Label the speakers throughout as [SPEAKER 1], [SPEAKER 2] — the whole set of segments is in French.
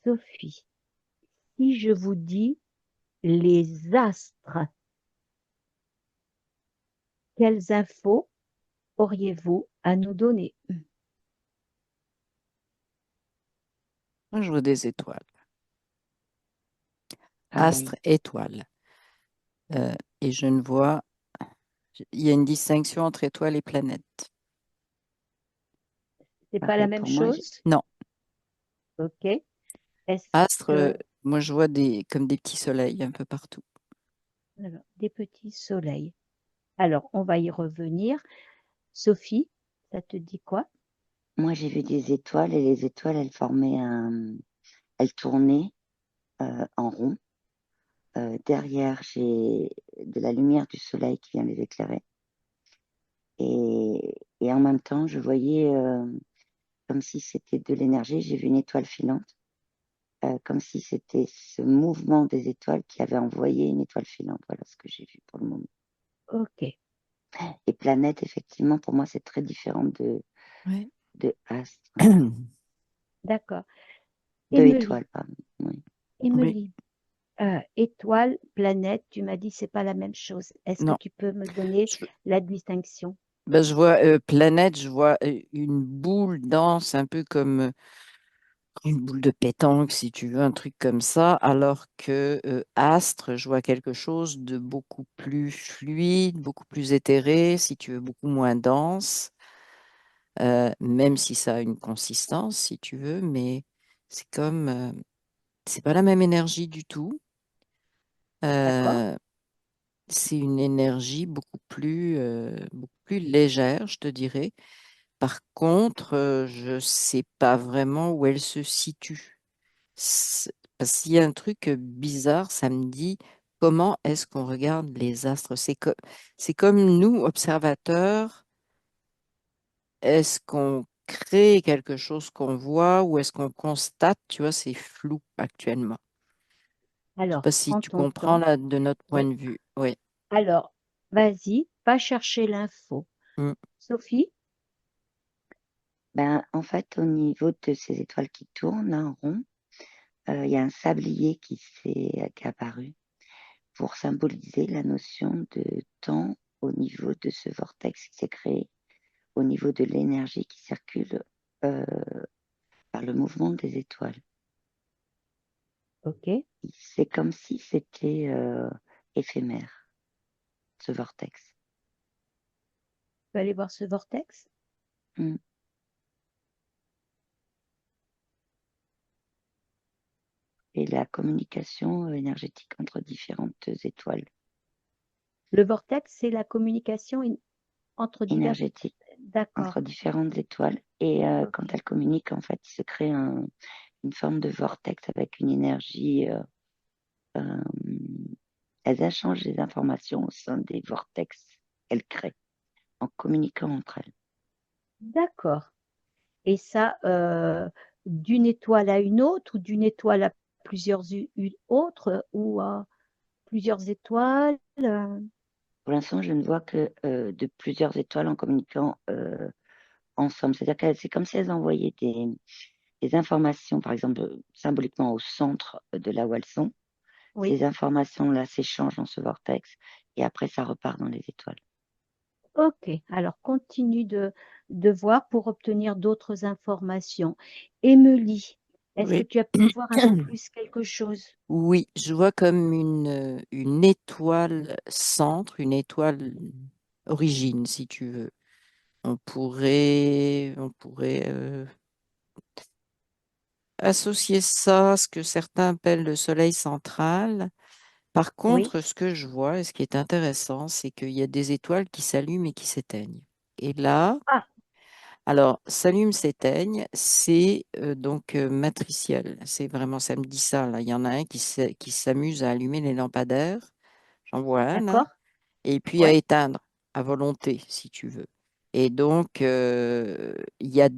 [SPEAKER 1] Sophie, si je vous dis les astres, quelles infos auriez-vous à nous donner?
[SPEAKER 2] Moi, je vois des étoiles.
[SPEAKER 3] Pareil.
[SPEAKER 2] Astres, étoiles. Et je ne vois. Il y a une distinction entre étoiles et planètes.
[SPEAKER 1] C'est pas la
[SPEAKER 3] Pareil
[SPEAKER 1] même
[SPEAKER 3] pour moi.
[SPEAKER 1] chose?
[SPEAKER 2] Non.
[SPEAKER 1] Ok. Est-ce
[SPEAKER 2] Astres,
[SPEAKER 1] que,
[SPEAKER 2] moi, je vois comme des petits soleils un peu partout.
[SPEAKER 1] alors, des petits soleils. Alors, on va y revenir. Sophie, ça te dit quoi?
[SPEAKER 3] Moi, j'ai vu des étoiles et les étoiles, elles tournaient en rond. Derrière, j'ai de la lumière du soleil qui vient les éclairer. Et en même temps, je voyais comme si c'était de l'énergie. J'ai vu une étoile filante, comme si c'était ce mouvement des étoiles qui avait envoyé une étoile filante. Voilà ce que j'ai vu pour le moment.
[SPEAKER 1] Ok,
[SPEAKER 3] Et planète, effectivement, pour moi, c'est très différent
[SPEAKER 2] Ouais.
[SPEAKER 3] de astre,
[SPEAKER 1] d'accord.
[SPEAKER 3] de
[SPEAKER 1] Émilie,
[SPEAKER 3] étoile, pardon. Oui.
[SPEAKER 2] Oui.
[SPEAKER 1] Émilie, étoile, planète, tu m'as dit c'est pas la même chose. Est-ce que
[SPEAKER 2] Non.
[SPEAKER 1] tu peux me donner
[SPEAKER 2] Je,
[SPEAKER 1] la distinction?
[SPEAKER 2] ben, je vois planète, je vois une boule dense, un peu comme une boule de pétanque, si tu veux, un truc comme ça, alors que astre, je vois quelque chose de beaucoup plus fluide, beaucoup plus éthéré, si tu veux, beaucoup moins dense, même si ça a une consistance, si tu veux, mais c'est comme, c'est pas la même énergie du tout.
[SPEAKER 1] D'accord?
[SPEAKER 2] Euh, c'est une énergie beaucoup plus légère, je te dirais. Par contre, je sais pas vraiment où elle se situe. Parce qu'il y a un truc bizarre, ça me dit comment est-ce qu'on regarde les astres? C'est comme nous, observateurs, est-ce qu'on crée quelque chose qu'on voit ou est-ce qu'on constate? Tu vois, c'est flou actuellement. Je sais
[SPEAKER 1] Alors,
[SPEAKER 2] pas si
[SPEAKER 1] prends
[SPEAKER 2] tu
[SPEAKER 1] ton
[SPEAKER 2] comprends
[SPEAKER 1] temps.
[SPEAKER 2] là de notre point
[SPEAKER 1] Oui.
[SPEAKER 2] de vue. Oui.
[SPEAKER 1] Alors, vas-y, va chercher l'info.
[SPEAKER 2] Mm.
[SPEAKER 1] Sophie?
[SPEAKER 3] Ben, en fait, au niveau de ces étoiles qui tournent en rond, il y a un sablier qui est apparu pour symboliser la notion de temps au niveau de ce vortex qui s'est créé, au niveau de l'énergie qui circule euh, par le mouvement des étoiles.
[SPEAKER 1] Ok. Tu
[SPEAKER 3] C'est comme si c'était éphémère, ce vortex.
[SPEAKER 1] peux aller voir ce vortex?
[SPEAKER 3] Mm. Et la communication énergétique entre différentes étoiles
[SPEAKER 1] Le vortex, c'est la communication entre diverses.
[SPEAKER 3] énergétiques
[SPEAKER 1] D'accord.
[SPEAKER 3] entre différentes étoiles. Et quand
[SPEAKER 1] Ok.
[SPEAKER 3] elles communiquent, en fait, il se crée une forme de vortex avec une énergie. Euh, elles échangent des informations au sein des vortex qu'elles créent en communiquant entre elles.
[SPEAKER 1] D'accord. Et ça, d'une étoile à une autre ou d'une étoile à plusieurs une autre ou à plusieurs étoiles?
[SPEAKER 3] Pour l'instant, je ne vois que de plusieurs étoiles en communiquant ensemble. C'est-à-dire que c'est comme si elles envoyaient des informations, par exemple, symboliquement au centre de là où elles sont.
[SPEAKER 1] Oui.
[SPEAKER 3] Ces informations-là s'échangent dans ce vortex et après, ça repart dans les étoiles.
[SPEAKER 1] Ok. Alors, continue de voir pour obtenir d'autres informations. Émilie, est-ce que
[SPEAKER 2] Oui.
[SPEAKER 1] tu as pu voir un peu plus quelque chose?
[SPEAKER 2] Oui, je vois comme une étoile centre, une étoile origine, si tu veux. On pourrait associer ça à ce que certains appellent le soleil central. Par
[SPEAKER 1] Oui.
[SPEAKER 2] contre, ce que je vois, et ce qui est intéressant, c'est qu'il y a des étoiles qui s'allument et qui s'éteignent. Et là,
[SPEAKER 1] Ah,
[SPEAKER 2] alors, s'allument, s'éteignent, c'est donc matriciel. C'est vraiment, ça me dit ça, là. Il y en a un qui s'amuse à allumer les lampadaires. J'en vois un, là.
[SPEAKER 1] d'accord.
[SPEAKER 2] Et puis à
[SPEAKER 1] Ouais.
[SPEAKER 2] éteindre à volonté, si tu veux. Et donc, il y a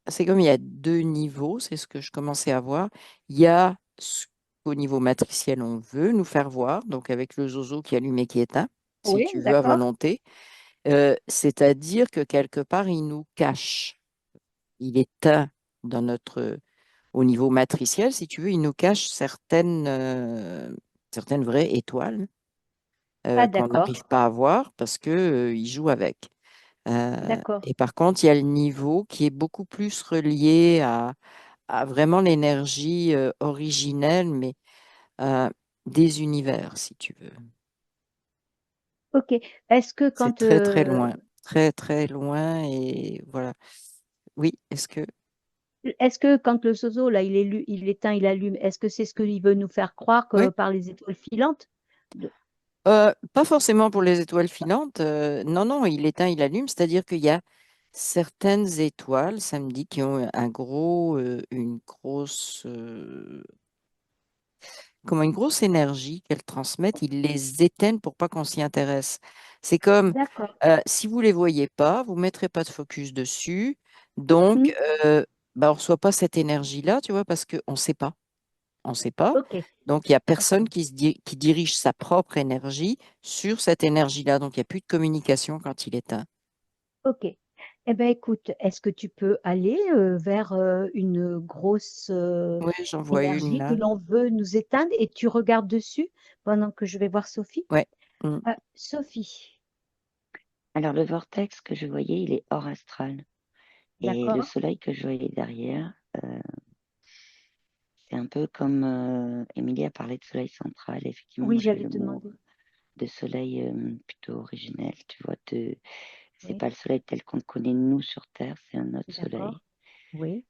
[SPEAKER 2] c'est comme il y a deux niveaux, c'est ce que je commençais à voir. Il y a ce qu'au niveau matriciel, on veut nous faire voir, donc avec le zozo qui allume et qui éteint, si
[SPEAKER 1] Oui,
[SPEAKER 2] tu veux, à
[SPEAKER 1] d'accord.
[SPEAKER 2] volonté. C'est-à-dire que quelque part, il nous cache. Il éteint dans notre, au niveau matriciel, si tu veux, il nous cache certaines vraies étoiles
[SPEAKER 1] Ah,
[SPEAKER 2] qu'on
[SPEAKER 1] d'accord,
[SPEAKER 2] n'arrive pas à voir parce que, il joue avec.
[SPEAKER 1] d'accord.
[SPEAKER 2] Et par contre, il y a le niveau qui est beaucoup plus relié à vraiment l'énergie originelle, mais euh, des univers, si tu veux.
[SPEAKER 1] Ok. Est-ce que
[SPEAKER 2] C'est
[SPEAKER 1] quand
[SPEAKER 2] très, très loin, très, très loin. Et voilà. Oui,
[SPEAKER 1] le sozo là il éteint, il allume, est-ce que c'est ce qu'il veut nous faire croire que
[SPEAKER 2] oui.
[SPEAKER 1] par les étoiles filantes?
[SPEAKER 2] Pas forcément pour les étoiles filantes. Non, non, il éteint, il allume. C'est-à-dire qu'il y a certaines étoiles, ça me dit, qui ont une grosse, comment une grosse énergie qu'elles transmettent. Ils les éteignent pour pas qu'on s'y intéresse. C'est comme
[SPEAKER 1] D'accord.
[SPEAKER 2] si vous les voyez pas, vous mettrez pas de focus dessus. Donc,
[SPEAKER 1] Hmm.
[SPEAKER 2] on reçoit pas cette énergie-là, tu vois, parce qu'on ne sait pas. On ne sait pas.
[SPEAKER 1] Ok,
[SPEAKER 2] Donc, il n'y a personne
[SPEAKER 1] d'accord.
[SPEAKER 2] qui dirige sa propre énergie sur cette énergie-là. Donc, il n'y a plus de communication quand il éteint.
[SPEAKER 1] Ok. Eh bien, écoute, est-ce que tu peux aller vers une grosse
[SPEAKER 2] Oui, j'en vois une
[SPEAKER 1] énergie que
[SPEAKER 2] là.
[SPEAKER 1] l'on veut nous éteindre et tu regardes dessus pendant que je vais voir Sophie?
[SPEAKER 2] Ouais. Mm.
[SPEAKER 1] Sophie,
[SPEAKER 3] Alors, le vortex que je voyais, il est hors astral. Et le
[SPEAKER 1] d'accord?
[SPEAKER 3] soleil que je voyais derrière, c'est un peu comme Émilie a parlé de soleil central. Effectivement,
[SPEAKER 1] Oui,
[SPEAKER 3] moi, j'ai
[SPEAKER 1] j'allais
[SPEAKER 3] le
[SPEAKER 1] te
[SPEAKER 3] mot
[SPEAKER 1] demander.
[SPEAKER 3] de soleil plutôt originel. Tu vois, c'est
[SPEAKER 1] Oui,
[SPEAKER 3] pas le soleil tel qu'on le connaît nous sur Terre, c'est un autre
[SPEAKER 1] d'accord.
[SPEAKER 3] soleil.
[SPEAKER 1] Oui,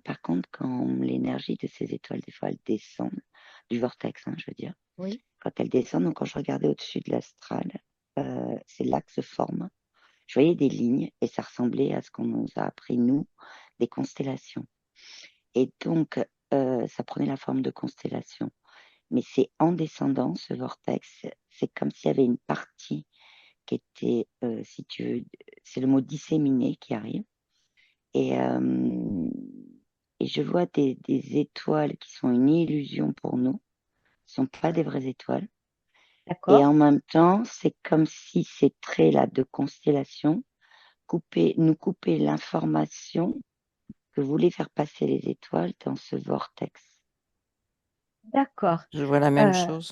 [SPEAKER 3] Par contre, quand l'énergie de ces étoiles, des fois, elle descend, du vortex, hein, je veux dire,
[SPEAKER 1] oui,
[SPEAKER 3] quand elle descend, donc quand je regardais au-dessus de l'astral, c'est là que se forment. Je voyais des lignes et ça ressemblait à ce qu'on nous a appris, nous, des constellations. Et donc, ça prenait la forme de constellations. Mais c'est en descendant, ce vortex, c'est comme s'il y avait une partie qui était, si tu veux, c'est le mot disséminé qui arrive. Et, euh, et je vois des étoiles qui sont une illusion pour nous, ne sont pas des vraies étoiles. Et
[SPEAKER 1] d'accord.
[SPEAKER 3] en même temps, c'est comme si ces traits-là de constellation nous coupaient l'information que voulaient faire passer les étoiles dans ce vortex.
[SPEAKER 1] D'accord.
[SPEAKER 2] Je vois la même
[SPEAKER 1] Euh,
[SPEAKER 2] chose.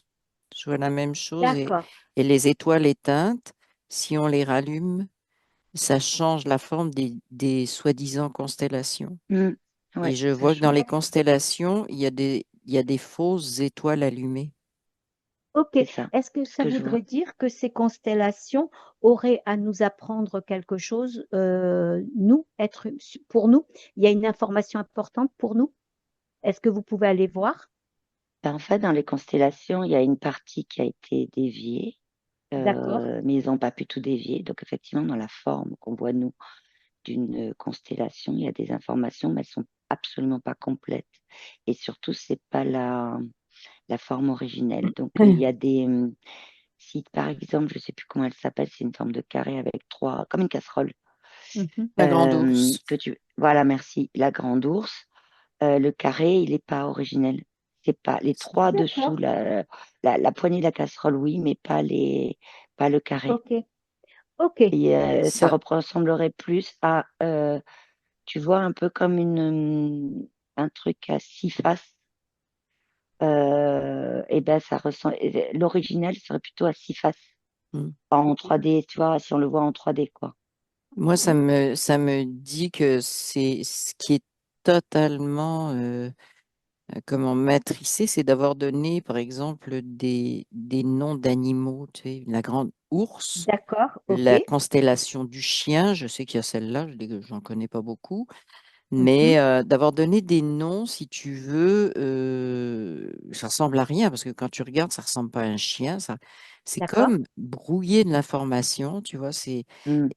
[SPEAKER 2] Je vois la même chose.
[SPEAKER 1] d'accord.
[SPEAKER 2] Et les étoiles éteintes, si on les rallume, ça change la forme des soi-disant constellations. Et
[SPEAKER 3] Ouais,
[SPEAKER 2] je
[SPEAKER 3] ça
[SPEAKER 2] vois que dans les
[SPEAKER 3] change.
[SPEAKER 2] constellations, il y a des fausses étoiles allumées.
[SPEAKER 1] Ok.
[SPEAKER 3] C'est ça,
[SPEAKER 1] Est-ce que
[SPEAKER 3] ce
[SPEAKER 1] ça
[SPEAKER 3] que je vois.
[SPEAKER 1] voudrait dire que ces constellations auraient à nous apprendre quelque chose, nous, pour nous? Il y a une information importante pour nous? Est-ce que vous pouvez aller voir?
[SPEAKER 3] Ben, en fait, dans les constellations, il y a une partie qui a été déviée,
[SPEAKER 1] D'accord.
[SPEAKER 3] mais ils n'ont pas pu tout dévier. Donc, effectivement, dans la forme qu'on voit, nous, d'une constellation, il y a des informations, mais elles sont absolument pas complètes. Et surtout, c'est pas la forme originelle. Donc, il y a si par exemple, je sais plus comment elle s'appelle, c'est une forme de carré avec trois, comme une casserole,
[SPEAKER 1] Mhm.
[SPEAKER 2] La grande ours.
[SPEAKER 3] voilà, merci, la grande ours, le carré, il n'est pas originel. C'est pas les trois dessous,
[SPEAKER 1] D'accord.
[SPEAKER 3] la poignée de la casserole, oui, mais pas le carré.
[SPEAKER 1] Ok. Ok.
[SPEAKER 3] Et ça
[SPEAKER 2] Ça,
[SPEAKER 3] ressemblerait plus à, tu vois, un peu comme un truc à six faces. Et ben ça ressemble. L'original serait plutôt à six faces
[SPEAKER 2] hmm.
[SPEAKER 3] en 3D, tu vois, si on le voit en 3D, quoi.
[SPEAKER 2] Moi, ça me dit que c'est ce qui est totalement, comment matricé, c'est d'avoir donné, par exemple, des noms d'animaux. Tu sais, la grande ours,
[SPEAKER 1] D'accord. Ok.
[SPEAKER 2] la constellation du chien, je sais qu'il y a celle-là, j'en connais pas beaucoup.
[SPEAKER 1] Mhm.
[SPEAKER 2] Mais d'avoir donné des noms, si tu veux, ça ressemble à rien, parce que quand tu regardes, ça ressemble pas à un chien. C'est
[SPEAKER 1] D'accord.
[SPEAKER 2] comme brouiller de l'information, tu vois.
[SPEAKER 3] Hmm.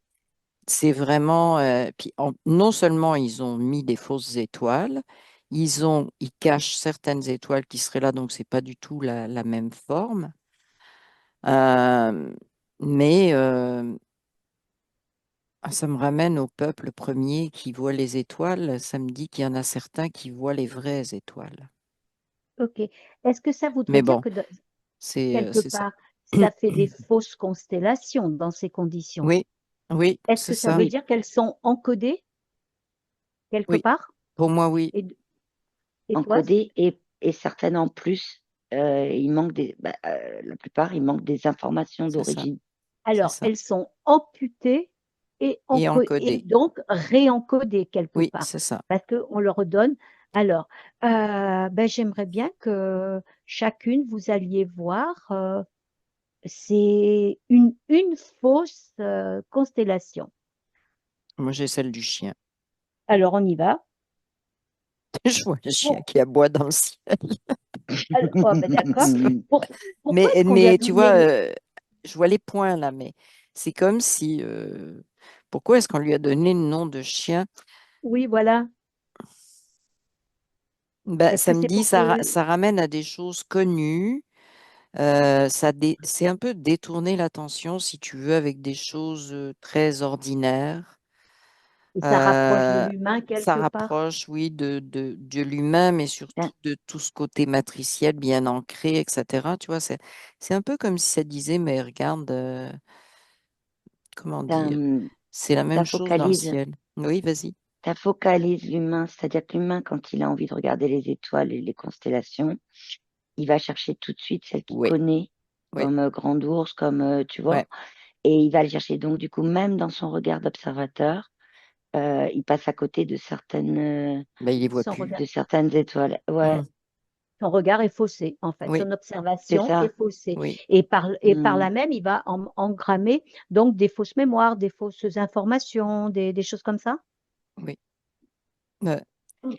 [SPEAKER 2] C'est vraiment. Puis non seulement ils ont mis des fausses étoiles, ils cachent certaines étoiles qui seraient là, donc c'est pas du tout la même forme. Euh, mais ça me ramène au peuple premier qui voit les étoiles. Ça me dit qu'il y en a certains qui voient les vraies étoiles.
[SPEAKER 1] Ok. Est-ce que ça voudrait
[SPEAKER 2] Mais
[SPEAKER 1] dire
[SPEAKER 2] bon,
[SPEAKER 1] que quelque
[SPEAKER 2] c'est ça.
[SPEAKER 1] part, ça fait des fausses constellations dans ces conditions?
[SPEAKER 2] Oui, oui,
[SPEAKER 1] Est-ce
[SPEAKER 2] c'est
[SPEAKER 1] que ça
[SPEAKER 2] ça.
[SPEAKER 1] veut dire qu'elles sont encodées quelque
[SPEAKER 2] Oui,
[SPEAKER 1] part?
[SPEAKER 2] pour moi, oui.
[SPEAKER 1] Et Et toi,
[SPEAKER 3] encodées et certaines en plus. Il manque la plupart, il manque des informations
[SPEAKER 2] C'est ça,
[SPEAKER 3] d'origine.
[SPEAKER 2] c'est
[SPEAKER 1] alors,
[SPEAKER 2] ça.
[SPEAKER 1] elles sont amputées
[SPEAKER 2] Et
[SPEAKER 1] et
[SPEAKER 2] encodé.
[SPEAKER 1] donc réencodées quelque
[SPEAKER 2] Oui,
[SPEAKER 1] part,
[SPEAKER 2] c'est ça.
[SPEAKER 1] parce qu'on leur donne. Alors, ben, j'aimerais bien que chacune, vous alliez voir, c'est une fausse constellation.
[SPEAKER 2] Moi, j'ai celle du chien.
[SPEAKER 1] Alors, on y va.
[SPEAKER 2] Je vois le chien
[SPEAKER 1] Bon,
[SPEAKER 2] qui aboie dans le ciel.
[SPEAKER 1] alors, oh, ben, d'accord. Pourquoi est-ce qu'on lui a
[SPEAKER 2] Mais tu vois,
[SPEAKER 1] donné le...
[SPEAKER 2] je vois les points là, mais c'est comme si. Pourquoi est-ce qu'on lui a donné le nom de chien?
[SPEAKER 1] Oui, voilà.
[SPEAKER 2] Ben,
[SPEAKER 1] Est-ce
[SPEAKER 2] ça
[SPEAKER 1] que
[SPEAKER 2] me
[SPEAKER 1] c'est
[SPEAKER 2] dit,
[SPEAKER 1] pour que...
[SPEAKER 2] ça ramène à des choses connues. C'est un peu détourner l'attention, si tu veux, avec des choses très ordinaires.
[SPEAKER 1] Et ça rapproche de
[SPEAKER 2] Euh,
[SPEAKER 1] l'humain
[SPEAKER 2] Ça
[SPEAKER 1] quelque part?
[SPEAKER 2] rapproche, oui, de l'humain, mais
[SPEAKER 3] Tiens,
[SPEAKER 2] surtout de tout ce côté matriciel bien ancré, etc. Tu vois, c'est un peu comme si ça disait, mais regarde, comment
[SPEAKER 3] ça,
[SPEAKER 2] dire, c'est la même
[SPEAKER 3] ça
[SPEAKER 2] chose dans le
[SPEAKER 3] focalise,
[SPEAKER 2] ciel. Oui, vas-y.
[SPEAKER 3] ça focalise l'humain, c'est-à-dire que l'humain, quand il a envie de regarder les étoiles et les constellations, il va chercher tout de suite celle qu'il
[SPEAKER 2] Oui,
[SPEAKER 3] connaît,
[SPEAKER 2] oui,
[SPEAKER 3] comme Grand Ours, comme tu
[SPEAKER 2] ouais.
[SPEAKER 3] vois, et il va le chercher. Donc, du coup, même dans son regard d'observateur, il passe à côté
[SPEAKER 2] Ben, il les voit
[SPEAKER 1] Son
[SPEAKER 2] plus.
[SPEAKER 1] regard,
[SPEAKER 3] de certaines étoiles. Ouais,
[SPEAKER 2] Hmm.
[SPEAKER 1] son regard est faussé, en fait.
[SPEAKER 2] Oui,
[SPEAKER 1] Son
[SPEAKER 3] c'est
[SPEAKER 1] observation est
[SPEAKER 3] ça.
[SPEAKER 1] faussée.
[SPEAKER 2] oui,
[SPEAKER 1] Et par
[SPEAKER 3] Hmm.
[SPEAKER 1] là même, il va engrammer donc des fausses mémoires, des fausses informations, des choses comme ça.
[SPEAKER 2] oui. Ouais.
[SPEAKER 3] Oui,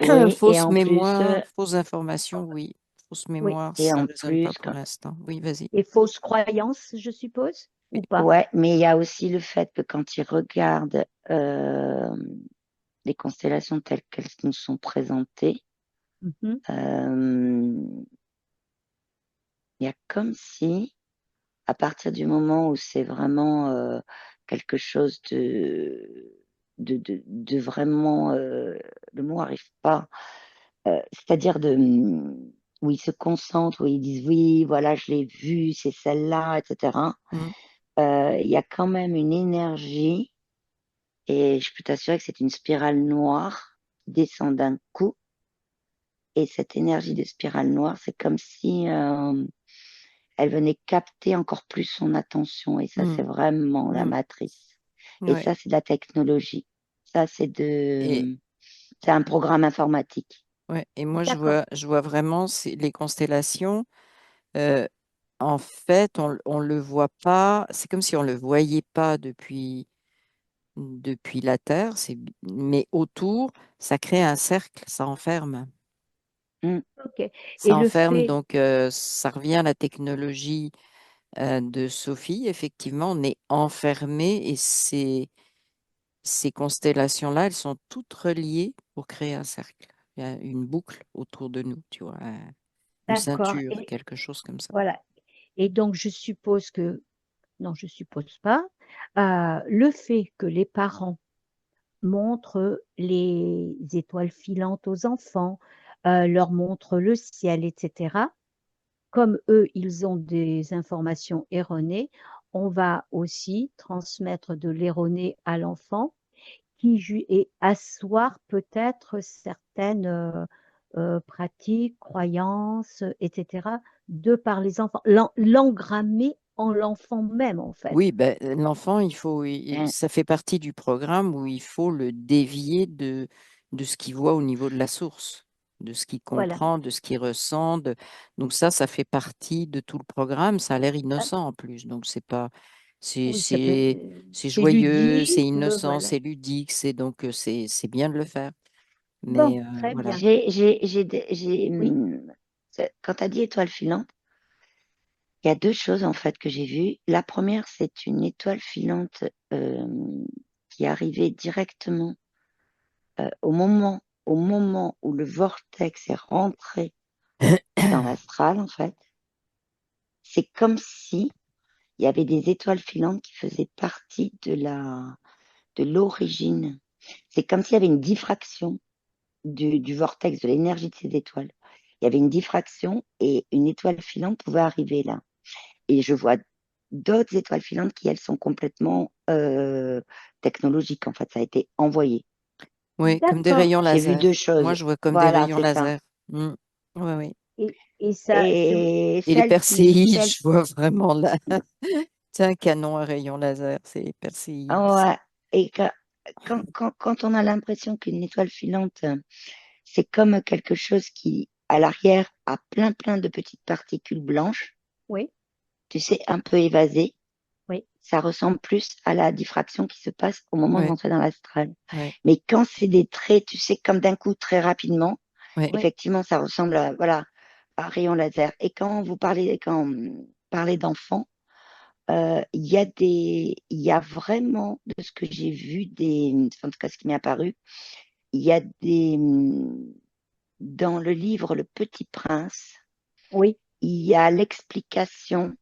[SPEAKER 3] et
[SPEAKER 2] Fausse
[SPEAKER 3] en plus,
[SPEAKER 2] mémoire, fausse information, oui. Fausse
[SPEAKER 1] Oui.
[SPEAKER 2] mémoire,
[SPEAKER 3] et
[SPEAKER 2] ça
[SPEAKER 3] en
[SPEAKER 2] ne résonne pas
[SPEAKER 3] plus,
[SPEAKER 2] pour l'instant. Oui, vas-y.
[SPEAKER 1] Et fausses croyances, je suppose,
[SPEAKER 2] Oui.
[SPEAKER 1] ou pas?
[SPEAKER 3] ouais, mais il y a aussi le fait que quand il regarde les constellations telles qu'elles nous sont présentées,
[SPEAKER 1] Mhm.
[SPEAKER 3] euh, il y a comme si, à partir du moment où c'est vraiment quelque chose de vraiment, le mot arrive pas, c'est-à-dire où ils se concentrent, où ils disent oui, voilà, je l'ai vu, c'est celle-là, etc.
[SPEAKER 2] Mm.
[SPEAKER 3] Il y a quand même une énergie, et je peux t'assurer que c'est une spirale noire qui descend d'un coup. Et cette énergie de spirale noire, c'est comme si elle venait capter encore plus son attention. Et ça, c'est
[SPEAKER 2] Mm.
[SPEAKER 3] vraiment la
[SPEAKER 2] Mm.
[SPEAKER 3] matrice. Et
[SPEAKER 2] Ouais.
[SPEAKER 3] ça, c'est de la technologie. Ça,
[SPEAKER 2] Et,
[SPEAKER 3] c'est un programme informatique.
[SPEAKER 2] ouais. Et moi,
[SPEAKER 1] D'accord.
[SPEAKER 2] je vois vraiment les constellations. euh, En fait, on le voit pas. C'est comme si on le voyait pas depuis la Terre. Mais autour, ça crée un cercle, ça enferme.
[SPEAKER 3] Mm.
[SPEAKER 1] OK. Et
[SPEAKER 2] Ça
[SPEAKER 1] le
[SPEAKER 2] enferme,
[SPEAKER 1] fait,
[SPEAKER 2] donc ça revient à la technologie de Sophie. Effectivement, on est enfermé et ces constellations-là, elles sont toutes reliées pour créer un cercle. Il y a une boucle autour de nous, tu vois, une
[SPEAKER 1] d'accord.
[SPEAKER 2] ceinture,
[SPEAKER 1] Et
[SPEAKER 2] quelque chose comme ça.
[SPEAKER 1] voilà. Et donc, je suppose que, non, je suppose pas, le fait que les parents montrent les étoiles filantes aux enfants, leur montrent le ciel, etc. Comme eux, ils ont des informations erronées, on va aussi transmettre de l'erroné à l'enfant et asseoir peut-être certaines pratiques, croyances, etc., de par les enfants, l'engrammer en l'enfant même, en fait.
[SPEAKER 2] Oui, ben, l'enfant,
[SPEAKER 3] Mm.
[SPEAKER 2] ça fait partie du programme où il faut le dévier de ce qu'il voit au niveau de la source, de ce qu'il
[SPEAKER 1] Voilà.
[SPEAKER 2] comprend, de ce qu'il ressent. Donc ça fait partie de tout le programme. Ça a l'air innocent en plus. Donc c'est pas,
[SPEAKER 1] Oui, ça peut,
[SPEAKER 2] c'est
[SPEAKER 1] c'est
[SPEAKER 2] joyeux, c'est
[SPEAKER 1] ludique,
[SPEAKER 2] innocent,
[SPEAKER 1] voilà.
[SPEAKER 2] c'est ludique. C'est bien de le faire.
[SPEAKER 1] Bon,
[SPEAKER 2] Mais
[SPEAKER 1] très
[SPEAKER 2] voilà.
[SPEAKER 1] bien.
[SPEAKER 3] J'ai,
[SPEAKER 1] Oui,
[SPEAKER 3] quand tu as dit étoile filante, il y a deux choses en fait que j'ai vues. La première, c'est une étoile filante euh, qui arrivait directement au moment où le vortex est rentré dans l'astral, en fait. C'est comme si il y avait des étoiles filantes qui faisaient partie de l'origine. C'est comme s'il y avait une diffraction du vortex, de l'énergie de ces étoiles. Il y avait une diffraction et une étoile filante pouvait arriver là. Et je vois d'autres étoiles filantes qui, elles, sont complètement technologiques. En fait, ça a été envoyé.
[SPEAKER 2] Oui, comme des
[SPEAKER 1] D'accord.
[SPEAKER 2] rayons
[SPEAKER 3] J'ai vu deux
[SPEAKER 2] laser. Moi,
[SPEAKER 3] choses.
[SPEAKER 2] je vois comme des
[SPEAKER 3] Voilà,
[SPEAKER 2] rayons
[SPEAKER 3] c'est ça.
[SPEAKER 2] laser. Mm. Oui, oui.
[SPEAKER 1] Et ça,
[SPEAKER 3] Et
[SPEAKER 2] Et les
[SPEAKER 3] celle
[SPEAKER 2] perséides,
[SPEAKER 3] celle,
[SPEAKER 2] je vois vraiment là. C'est un canon à rayons laser, c'est les perséides.
[SPEAKER 3] ouais. Et quand on a l'impression qu'une étoile filante, c'est comme quelque chose qui, à l'arrière, a plein de petites particules blanches,
[SPEAKER 1] oui,
[SPEAKER 3] tu sais, un peu évasées,
[SPEAKER 1] oui,
[SPEAKER 3] ça ressemble plus à la diffraction qui se passe au moment de
[SPEAKER 2] Oui,
[SPEAKER 3] rentrer dans l'astral.
[SPEAKER 2] oui,
[SPEAKER 3] Mais quand c'est des traits, tu sais, comme d'un coup, très rapidement,
[SPEAKER 2] oui.
[SPEAKER 1] oui.
[SPEAKER 3] effectivement, ça ressemble à, voilà, à un rayon laser. Et quand parlez d'enfants, il y a vraiment, de ce que j'ai vu, en tout cas ce qui m'est apparu, il y a dans le livre Le Petit Prince,
[SPEAKER 1] Oui.
[SPEAKER 3] il y a l'explication,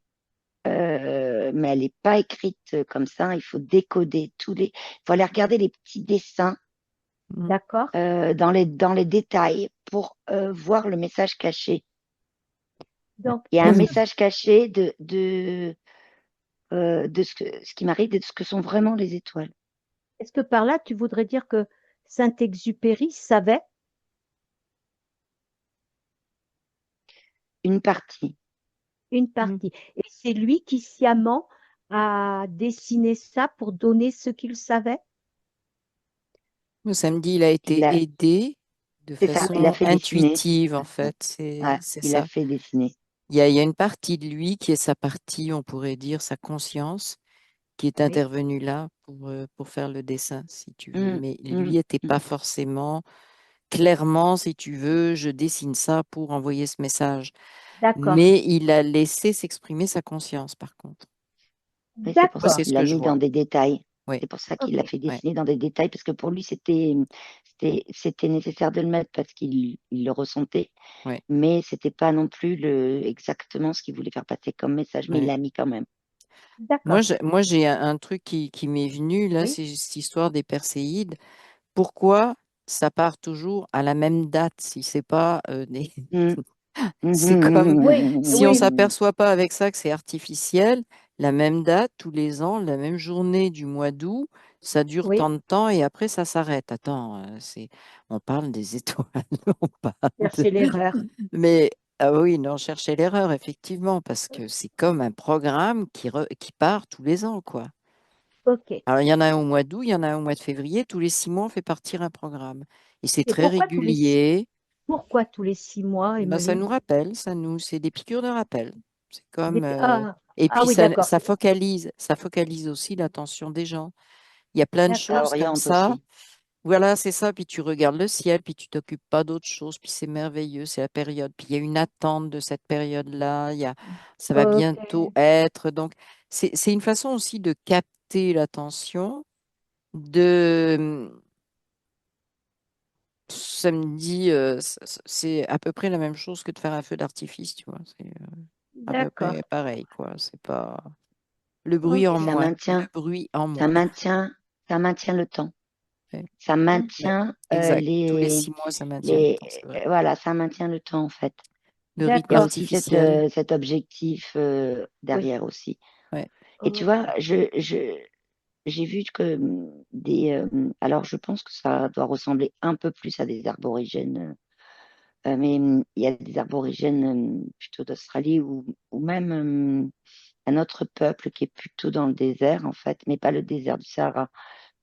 [SPEAKER 3] mais elle n'est pas écrite comme ça. Il faut décoder il faut aller regarder les petits dessins
[SPEAKER 2] Mm.
[SPEAKER 1] D'accord.
[SPEAKER 3] dans les détails pour voir le message caché.
[SPEAKER 1] Donc,
[SPEAKER 3] Il y a un
[SPEAKER 1] est-ce que,
[SPEAKER 3] message caché de ce qui m'arrive, de ce que sont vraiment les étoiles.
[SPEAKER 1] est-ce que par là, tu voudrais dire que Saint-Exupéry savait
[SPEAKER 3] Une partie.
[SPEAKER 1] une
[SPEAKER 2] Mm.
[SPEAKER 1] partie? Et c'est lui qui sciemment a dessiné ça pour donner ce qu'il savait?
[SPEAKER 2] Nous, samedi, il a
[SPEAKER 3] Il
[SPEAKER 2] été
[SPEAKER 3] a,
[SPEAKER 2] aidé de
[SPEAKER 3] c'est ça, il a
[SPEAKER 2] façon
[SPEAKER 3] fait dessiner.
[SPEAKER 2] intuitive, en
[SPEAKER 3] Ouais,
[SPEAKER 2] fait. C'est
[SPEAKER 3] il a
[SPEAKER 2] ça.
[SPEAKER 3] fait dessiner.
[SPEAKER 2] Il y a une partie de lui qui est sa partie, on pourrait dire, sa conscience, qui est
[SPEAKER 1] Oui.
[SPEAKER 2] intervenue là pour faire le dessin, si tu veux.
[SPEAKER 3] Hum,
[SPEAKER 2] Mais lui
[SPEAKER 3] hum,
[SPEAKER 2] n'était
[SPEAKER 3] hum.
[SPEAKER 2] pas forcément clairement, si tu veux, je dessine ça pour envoyer ce message.
[SPEAKER 1] D'accord.
[SPEAKER 2] Mais il a laissé s'exprimer sa conscience, par contre.
[SPEAKER 3] Oui, c'est pour
[SPEAKER 2] Moi,
[SPEAKER 3] ça
[SPEAKER 1] D'accord.
[SPEAKER 2] c'est ce
[SPEAKER 3] qu'il l'a
[SPEAKER 2] que je
[SPEAKER 3] mis
[SPEAKER 2] vois.
[SPEAKER 3] dans des détails.
[SPEAKER 2] Oui,
[SPEAKER 3] C'est pour ça qu'il l'a
[SPEAKER 1] OK.
[SPEAKER 3] fait
[SPEAKER 2] oui,
[SPEAKER 3] dessiner dans des détails, parce que pour lui, c'était nécessaire de le mettre parce qu'il le ressentait,
[SPEAKER 2] oui,
[SPEAKER 3] mais c'était pas non plus exactement ce qu'il voulait faire passer comme message, mais il
[SPEAKER 2] oui.
[SPEAKER 3] l'a mis quand même.
[SPEAKER 1] D'accord.
[SPEAKER 2] Moi, j'ai un truc qui m'est venu, là,
[SPEAKER 1] Oui.
[SPEAKER 2] c'est cette histoire des Perséides. Pourquoi ça part toujours à la même date si c'est pas
[SPEAKER 3] Hum, hum,
[SPEAKER 2] c'est comme
[SPEAKER 1] Oui.
[SPEAKER 2] si on
[SPEAKER 1] Oui.
[SPEAKER 2] s'aperçoit pas avec ça que c'est artificiel, la même date tous les ans, la même journée du mois d'août, ça dure
[SPEAKER 1] Oui.
[SPEAKER 2] tant de temps et après ça s'arrête. Attends, on parle des étoiles, on parle de...
[SPEAKER 1] Chercher l'erreur.
[SPEAKER 2] Mais ah oui, non, chercher l'erreur, effectivement, parce que c'est comme un programme qui part tous les ans, quoi.
[SPEAKER 1] OK.
[SPEAKER 2] Alors, il y en a un au mois d'août, il y en a un au mois de février. Tous les 6 mois, on fait partir un programme. Et c'est
[SPEAKER 1] Et
[SPEAKER 2] très régulier.
[SPEAKER 1] pourquoi tous les 6 mois,
[SPEAKER 2] Ben, ça
[SPEAKER 1] Emmeline?
[SPEAKER 2] nous rappelle, c'est des piqûres de rappel. C'est comme,
[SPEAKER 1] Ah,
[SPEAKER 2] et
[SPEAKER 1] ah
[SPEAKER 2] puis
[SPEAKER 1] oui, d'accord.
[SPEAKER 2] ça focalise aussi l'attention des gens. Il y a plein de
[SPEAKER 3] Ça
[SPEAKER 1] D'accord.
[SPEAKER 2] choses comme
[SPEAKER 3] oriente
[SPEAKER 2] ça.
[SPEAKER 3] aussi.
[SPEAKER 2] Voilà, c'est ça. Puis tu regardes le ciel, puis tu t'occupes pas d'autre chose. Puis c'est merveilleux, c'est la période. Puis il y a une attente de cette période-là. Ça va bientôt
[SPEAKER 1] OK.
[SPEAKER 2] être. Donc, c'est une façon aussi de capter l'attention, de samedi, c'est à peu près la même chose que de faire un feu d'artifice, tu vois. C'est à peu
[SPEAKER 1] D'accord.
[SPEAKER 2] près pareil, quoi. C'est pas le bruit
[SPEAKER 1] OK.
[SPEAKER 2] en
[SPEAKER 3] Et
[SPEAKER 2] moins. Le bruit en
[SPEAKER 3] ça
[SPEAKER 2] moins.
[SPEAKER 3] maintient, ça maintient le temps.
[SPEAKER 2] Ouais,
[SPEAKER 3] Ça
[SPEAKER 2] ouais,
[SPEAKER 3] maintient
[SPEAKER 2] exact. Tous les 6 mois, ça maintient le
[SPEAKER 3] les,
[SPEAKER 2] temps, c'est vrai.
[SPEAKER 3] voilà, ça maintient le temps en fait.
[SPEAKER 2] Le rythme
[SPEAKER 3] Il y a
[SPEAKER 1] D'accord.
[SPEAKER 3] aussi
[SPEAKER 2] artificiel,
[SPEAKER 3] cet objectif
[SPEAKER 1] Oui.
[SPEAKER 3] derrière aussi.
[SPEAKER 2] ouais.
[SPEAKER 3] Et tu
[SPEAKER 1] OK.
[SPEAKER 3] vois, j'ai vu que alors je pense que ça doit ressembler un peu plus à des aborigènes, mais il y a des aborigènes plutôt d'Australie ou même un autre peuple qui est plutôt dans le désert en fait, mais pas le désert du Sahara,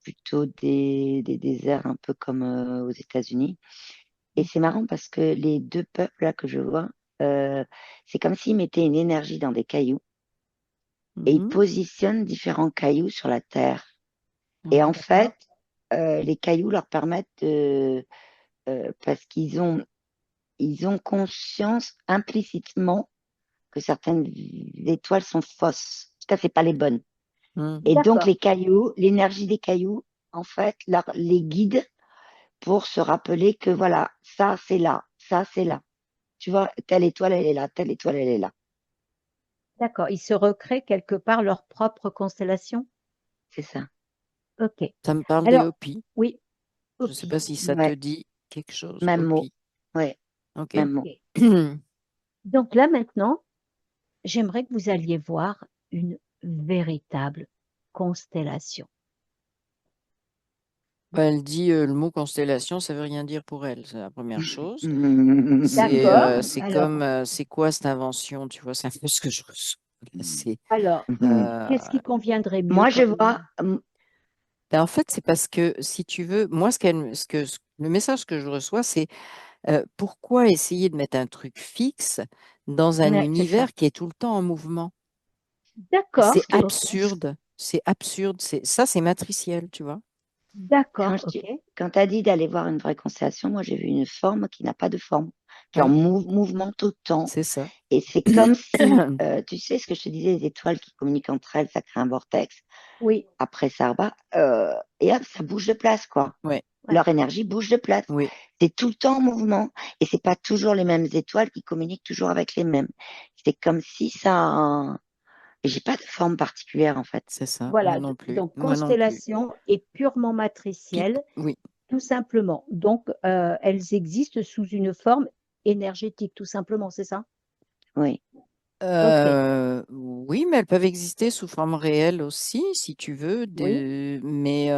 [SPEAKER 3] plutôt des déserts un peu comme aux États-Unis. Et c'est marrant parce que les deux peuples là que je vois, euh, c'est comme s'ils mettaient une énergie dans des cailloux et ils
[SPEAKER 2] Mhm.
[SPEAKER 3] positionnent différents cailloux sur la terre. Et en
[SPEAKER 2] Ouais.
[SPEAKER 3] fait,
[SPEAKER 1] D'accord.
[SPEAKER 3] les cailloux leur permettent parce ils ont conscience implicitement que certaines étoiles sont fausses. En tout cas, c'est pas les bonnes. Et
[SPEAKER 2] Mhm.
[SPEAKER 3] donc
[SPEAKER 1] D'accord.
[SPEAKER 3] les cailloux, l'énergie des cailloux, en fait, les guide pour se rappeler que voilà, ça c'est là, ça c'est là. Tu vois, telle étoile elle est là, telle étoile elle est là.
[SPEAKER 1] D'accord. Ils se recréent quelque part leur propre constellation?
[SPEAKER 3] C'est ça.
[SPEAKER 1] OK.
[SPEAKER 2] Ça me parle des
[SPEAKER 1] Alors,
[SPEAKER 2] Hopis.
[SPEAKER 1] oui,
[SPEAKER 2] Je ne sais
[SPEAKER 1] Hopi.
[SPEAKER 2] pas si ça te
[SPEAKER 3] Ouais,
[SPEAKER 2] dit quelque chose,
[SPEAKER 3] même mot.
[SPEAKER 2] Hopi.
[SPEAKER 3] Ouais,
[SPEAKER 2] OK.
[SPEAKER 3] même mot.
[SPEAKER 1] OK. Donc là, maintenant, j'aimerais que vous alliez voir une véritable constellation.
[SPEAKER 2] Bah, elle dit le mot constellation, ça veut rien dire pour elle, c'est la première chose.
[SPEAKER 1] D'accord.
[SPEAKER 2] C'est
[SPEAKER 1] Alors,
[SPEAKER 2] comme, c'est quoi cette invention, tu vois, c'est un peu ce que je reçois. Là,
[SPEAKER 1] alors,
[SPEAKER 2] euh,
[SPEAKER 1] qu'est-ce qui conviendrait mieux
[SPEAKER 3] Moi, je
[SPEAKER 1] comme...
[SPEAKER 3] vois,
[SPEAKER 2] ben, en fait, c'est parce que, si tu veux, moi, le message que je reçois, c'est pourquoi essayer de mettre un truc fixe dans un
[SPEAKER 1] Ouais, c'est ça.
[SPEAKER 2] univers qui est tout le temps en mouvement?
[SPEAKER 1] D'accord,
[SPEAKER 2] C'est
[SPEAKER 1] ok.
[SPEAKER 2] absurde, c'est absurde, ça, c'est matriciel, tu vois.
[SPEAKER 1] D'accord,
[SPEAKER 3] quand
[SPEAKER 1] ok.
[SPEAKER 3] quand tu as dit d'aller voir une vraie constellation, moi, j'ai vu une forme qui n'a pas de forme, qui est en
[SPEAKER 2] Ouais,
[SPEAKER 3] mouvement tout le temps.
[SPEAKER 2] c'est ça.
[SPEAKER 3] Et c'est comme si, tu sais ce que je te disais, les étoiles qui communiquent entre elles, ça crée un vortex.
[SPEAKER 1] Oui,
[SPEAKER 3] Après, ça rebat, et hop, ça bouge de place, quoi.
[SPEAKER 2] Ouais,
[SPEAKER 1] ouais.
[SPEAKER 3] Leur énergie bouge de place.
[SPEAKER 2] oui,
[SPEAKER 3] C'est tout le temps en mouvement. Et c'est pas toujours les mêmes étoiles qui communiquent toujours avec les mêmes. C'est comme si ça, et j'ai pas de forme particulière, en fait.
[SPEAKER 2] c'est ça. Moi
[SPEAKER 1] Voilà,
[SPEAKER 2] non plus.
[SPEAKER 1] donc
[SPEAKER 2] Moi non plus.
[SPEAKER 1] constellation est purement matricielle,
[SPEAKER 2] Oui.
[SPEAKER 1] tout simplement. Donc, elles existent sous une forme énergétique, tout simplement, c'est ça?
[SPEAKER 3] Oui.
[SPEAKER 1] Ok,
[SPEAKER 2] Oui, mais elles peuvent exister sous forme réelle aussi, si tu veux.
[SPEAKER 1] oui,
[SPEAKER 2] Mais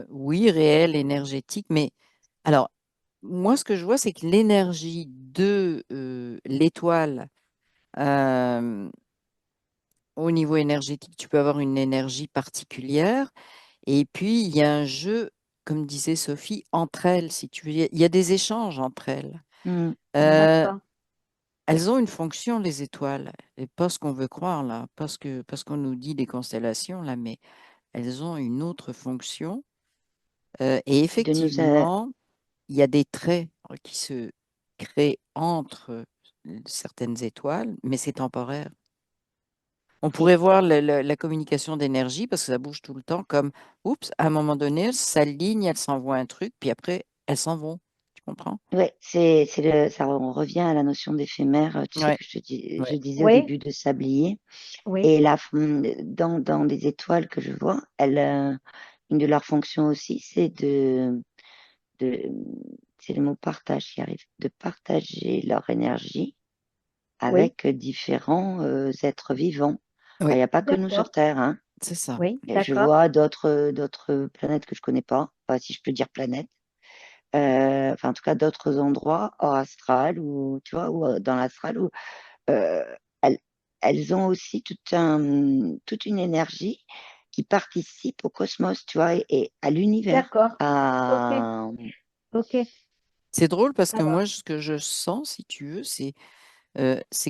[SPEAKER 2] oui, réelle, énergétique. Mais alors, moi, ce que je vois, c'est que l'énergie de l'étoile, euh, au niveau énergétique, tu peux avoir une énergie particulière. Et puis, il y a un jeu, comme disait Sophie, entre elles, si tu veux. Il y a des échanges entre elles.
[SPEAKER 3] Mm.
[SPEAKER 2] Euh,
[SPEAKER 1] d'accord.
[SPEAKER 2] Elles ont une fonction, les étoiles, et pas ce qu'on veut croire là, parce qu'on nous dit des constellations là, mais elles ont une autre fonction. Et
[SPEAKER 3] De nous,
[SPEAKER 2] effectivement, il y a des traits qui se créent entre certaines étoiles, mais c'est temporaire. On
[SPEAKER 3] oui.
[SPEAKER 2] pourrait voir la communication d'énergie parce que ça bouge tout le temps, comme, oups, à un moment donné, elles s'alignent, elles s'envoient un truc, puis après, elles s'en vont. Tu comprends?
[SPEAKER 3] Ouais, ça, on revient à la notion d'éphémère, tu sais
[SPEAKER 2] Ouais,
[SPEAKER 3] que je
[SPEAKER 2] ouais.
[SPEAKER 3] disais au
[SPEAKER 1] Oui,
[SPEAKER 3] début de sablier.
[SPEAKER 1] oui,
[SPEAKER 3] Et dans des étoiles que je vois, une de leurs fonctions aussi, de, c'est le mot partage qui arrive, de partager leur énergie
[SPEAKER 1] oui,
[SPEAKER 3] avec différents êtres vivants.
[SPEAKER 2] Oui,
[SPEAKER 3] Il n'y a pas que nous sur
[SPEAKER 1] d'accord.
[SPEAKER 3] Terre, hein.
[SPEAKER 2] c'est ça.
[SPEAKER 1] Oui,
[SPEAKER 3] Et je
[SPEAKER 1] d'accord.
[SPEAKER 3] vois d'autres planètes que je connais pas, enfin, si je peux dire planètes. Enfin, en tout cas, d'autres endroits hors astral ou, tu vois, ou dans l'astral où euh, elles, elles ont aussi toute une énergie qui participe au cosmos, tu vois, et à l'univers.
[SPEAKER 1] D'accord. Ok, ok.
[SPEAKER 2] C'est drôle parce que
[SPEAKER 1] Alors,
[SPEAKER 2] moi, ce que je sens, si tu veux, c'est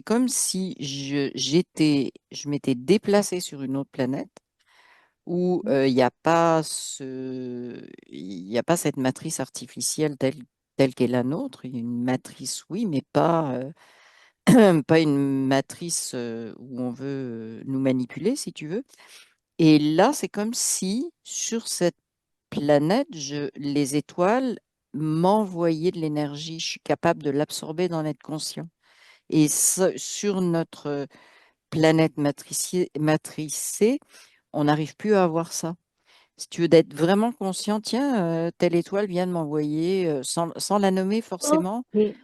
[SPEAKER 2] comme si je m'étais déplacée sur une autre planète où il n'y a pas il y a pas cette matrice artificielle telle qu'est la nôtre. Il y a une matrice, oui, mais pas, pas une matrice où on veut nous manipuler, si tu veux. Et là, c'est comme si sur cette planète, les étoiles m'envoyaient de l'énergie. Je suis capable de l'absorber, d'en être conscient. Et sur notre planète matricée, on n'arrive plus à avoir ça. Si tu veux d'être vraiment conscient, tiens, telle étoile vient de m'envoyer, sans la nommer forcément,
[SPEAKER 1] ok,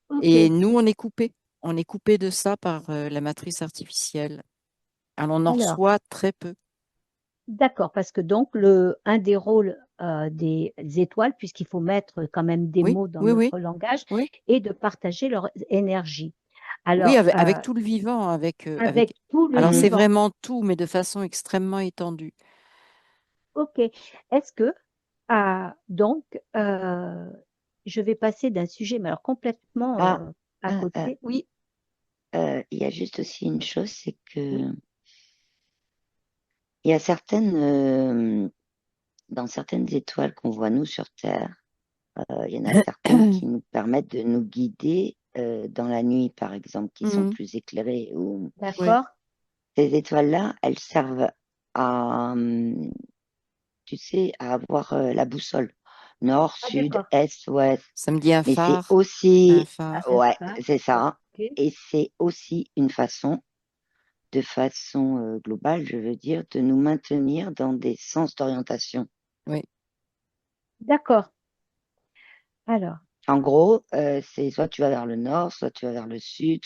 [SPEAKER 1] ok.
[SPEAKER 2] et nous, on est coupé. On est coupé de ça par la matrice artificielle. Alors, on en
[SPEAKER 1] Alors,
[SPEAKER 2] reçoit très peu.
[SPEAKER 1] d'accord, parce que donc, un des rôles des étoiles, puisqu'il faut mettre quand même des
[SPEAKER 2] Oui,
[SPEAKER 1] mots dans
[SPEAKER 2] oui, oui,
[SPEAKER 1] notre langage,
[SPEAKER 2] oui.
[SPEAKER 1] est de partager leur énergie.
[SPEAKER 2] Oui,
[SPEAKER 1] Alors,
[SPEAKER 2] avec tout le vivant, avec.
[SPEAKER 1] avec tout le
[SPEAKER 2] Alors,
[SPEAKER 3] Mm.
[SPEAKER 2] c'est
[SPEAKER 1] vivant,
[SPEAKER 2] vraiment tout, mais de façon extrêmement étendue.
[SPEAKER 1] ok. Est-ce que, donc, je vais passer d'un sujet, mais alors complètement
[SPEAKER 3] Ah,
[SPEAKER 1] à côté. Oui,
[SPEAKER 3] il y a juste aussi une chose, c'est
[SPEAKER 1] oui.
[SPEAKER 3] que il y a dans certaines étoiles qu'on voit nous sur Terre, il y en a certaines qui nous permettent de nous guider dans la nuit, par exemple, qui sont
[SPEAKER 2] Mhm.
[SPEAKER 3] plus éclairées. Ou
[SPEAKER 2] Oui,
[SPEAKER 1] D'accord.
[SPEAKER 3] ces étoiles-là, elles servent à, tu sais, à avoir la boussole, nord,
[SPEAKER 1] Ah,
[SPEAKER 3] sud,
[SPEAKER 1] d'accord.
[SPEAKER 3] est, ouest.
[SPEAKER 2] ça me dit un
[SPEAKER 3] Mais c'est
[SPEAKER 2] phare, un
[SPEAKER 3] aussi,
[SPEAKER 2] phare.
[SPEAKER 1] Un
[SPEAKER 3] ouais,
[SPEAKER 1] phare.
[SPEAKER 3] c'est ça.
[SPEAKER 1] Ok.
[SPEAKER 3] Et c'est aussi une façon, de façon globale, je veux dire, de nous maintenir dans des sens d'orientation.
[SPEAKER 2] Oui.
[SPEAKER 1] D'accord. Alors,
[SPEAKER 3] En gros, c'est soit tu vas vers le nord, soit tu vas vers le sud,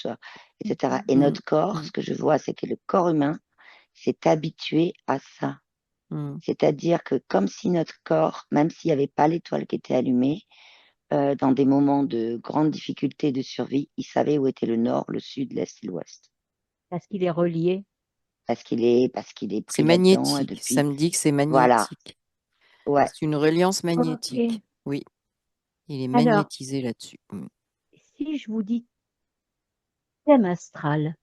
[SPEAKER 3] etc.
[SPEAKER 1] mhm.
[SPEAKER 3] Et
[SPEAKER 2] Mhm.
[SPEAKER 3] notre corps,
[SPEAKER 2] Mhm.
[SPEAKER 3] ce que je vois, c'est que le corps humain s'est habitué à ça.
[SPEAKER 2] Mm.
[SPEAKER 3] C'est-à-dire que comme si notre corps, même s'il n'y avait pas l'étoile qui était allumée, dans des moments de grande difficulté de survie, il savait où était le nord, le sud, l'est et l'ouest.
[SPEAKER 1] Parce qu'il est relié.
[SPEAKER 3] Parce qu'il est
[SPEAKER 2] C'est
[SPEAKER 3] pris là-dedans
[SPEAKER 2] magnétique. Ça
[SPEAKER 3] depuis.
[SPEAKER 2] me dit que c'est
[SPEAKER 3] Voilà.
[SPEAKER 2] magnétique.
[SPEAKER 3] Ouais.
[SPEAKER 2] C'est une reliance magnétique.
[SPEAKER 1] Ok.
[SPEAKER 2] Oui, il est
[SPEAKER 1] Alors,
[SPEAKER 2] magnétisé là-dessus. Mm.
[SPEAKER 1] si je vous dis thème astral,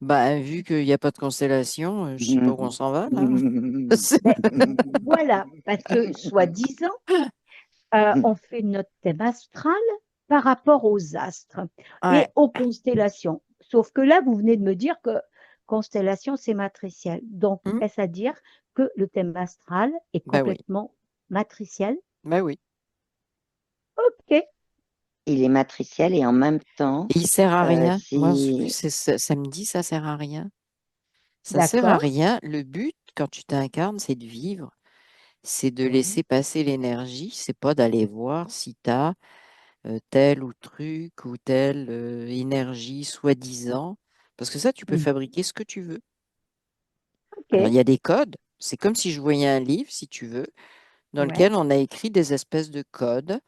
[SPEAKER 2] Bah, vu qu'il n'y a pas de constellation, je sais pas où on s'en va là. C'est-
[SPEAKER 1] ben, voilà, parce que soi-disant, on fait notre thème astral par rapport aux astres
[SPEAKER 2] Ouais,
[SPEAKER 1] et aux constellations. Sauf que là, vous venez de me dire que constellation, c'est matriciel. Donc,
[SPEAKER 2] mm,
[SPEAKER 1] est-ce à dire que le thème astral est
[SPEAKER 2] bah oui,
[SPEAKER 1] complètement matriciel?
[SPEAKER 2] bah oui.
[SPEAKER 1] Ok,
[SPEAKER 3] Il est matriciel et en même temps,
[SPEAKER 2] Et il sert à rien. Moi,
[SPEAKER 3] si.
[SPEAKER 2] ça me dit, ça sert à rien. Ça sert à
[SPEAKER 1] d'accord.
[SPEAKER 2] rien. Le but, quand tu t'incarnes, c'est de vivre, c'est de
[SPEAKER 1] Oui,
[SPEAKER 2] laisser passer l'énergie. C'est pas d'aller voir si tu as tel ou truc ou telle énergie soi-disant. Parce que ça, tu peux
[SPEAKER 1] hmm,
[SPEAKER 2] fabriquer ce que tu veux. Alors, il
[SPEAKER 1] ok,
[SPEAKER 2] y a des codes. C'est comme si je voyais un livre, si tu veux, dans
[SPEAKER 1] ouais,
[SPEAKER 2] lequel on a écrit des espèces de codes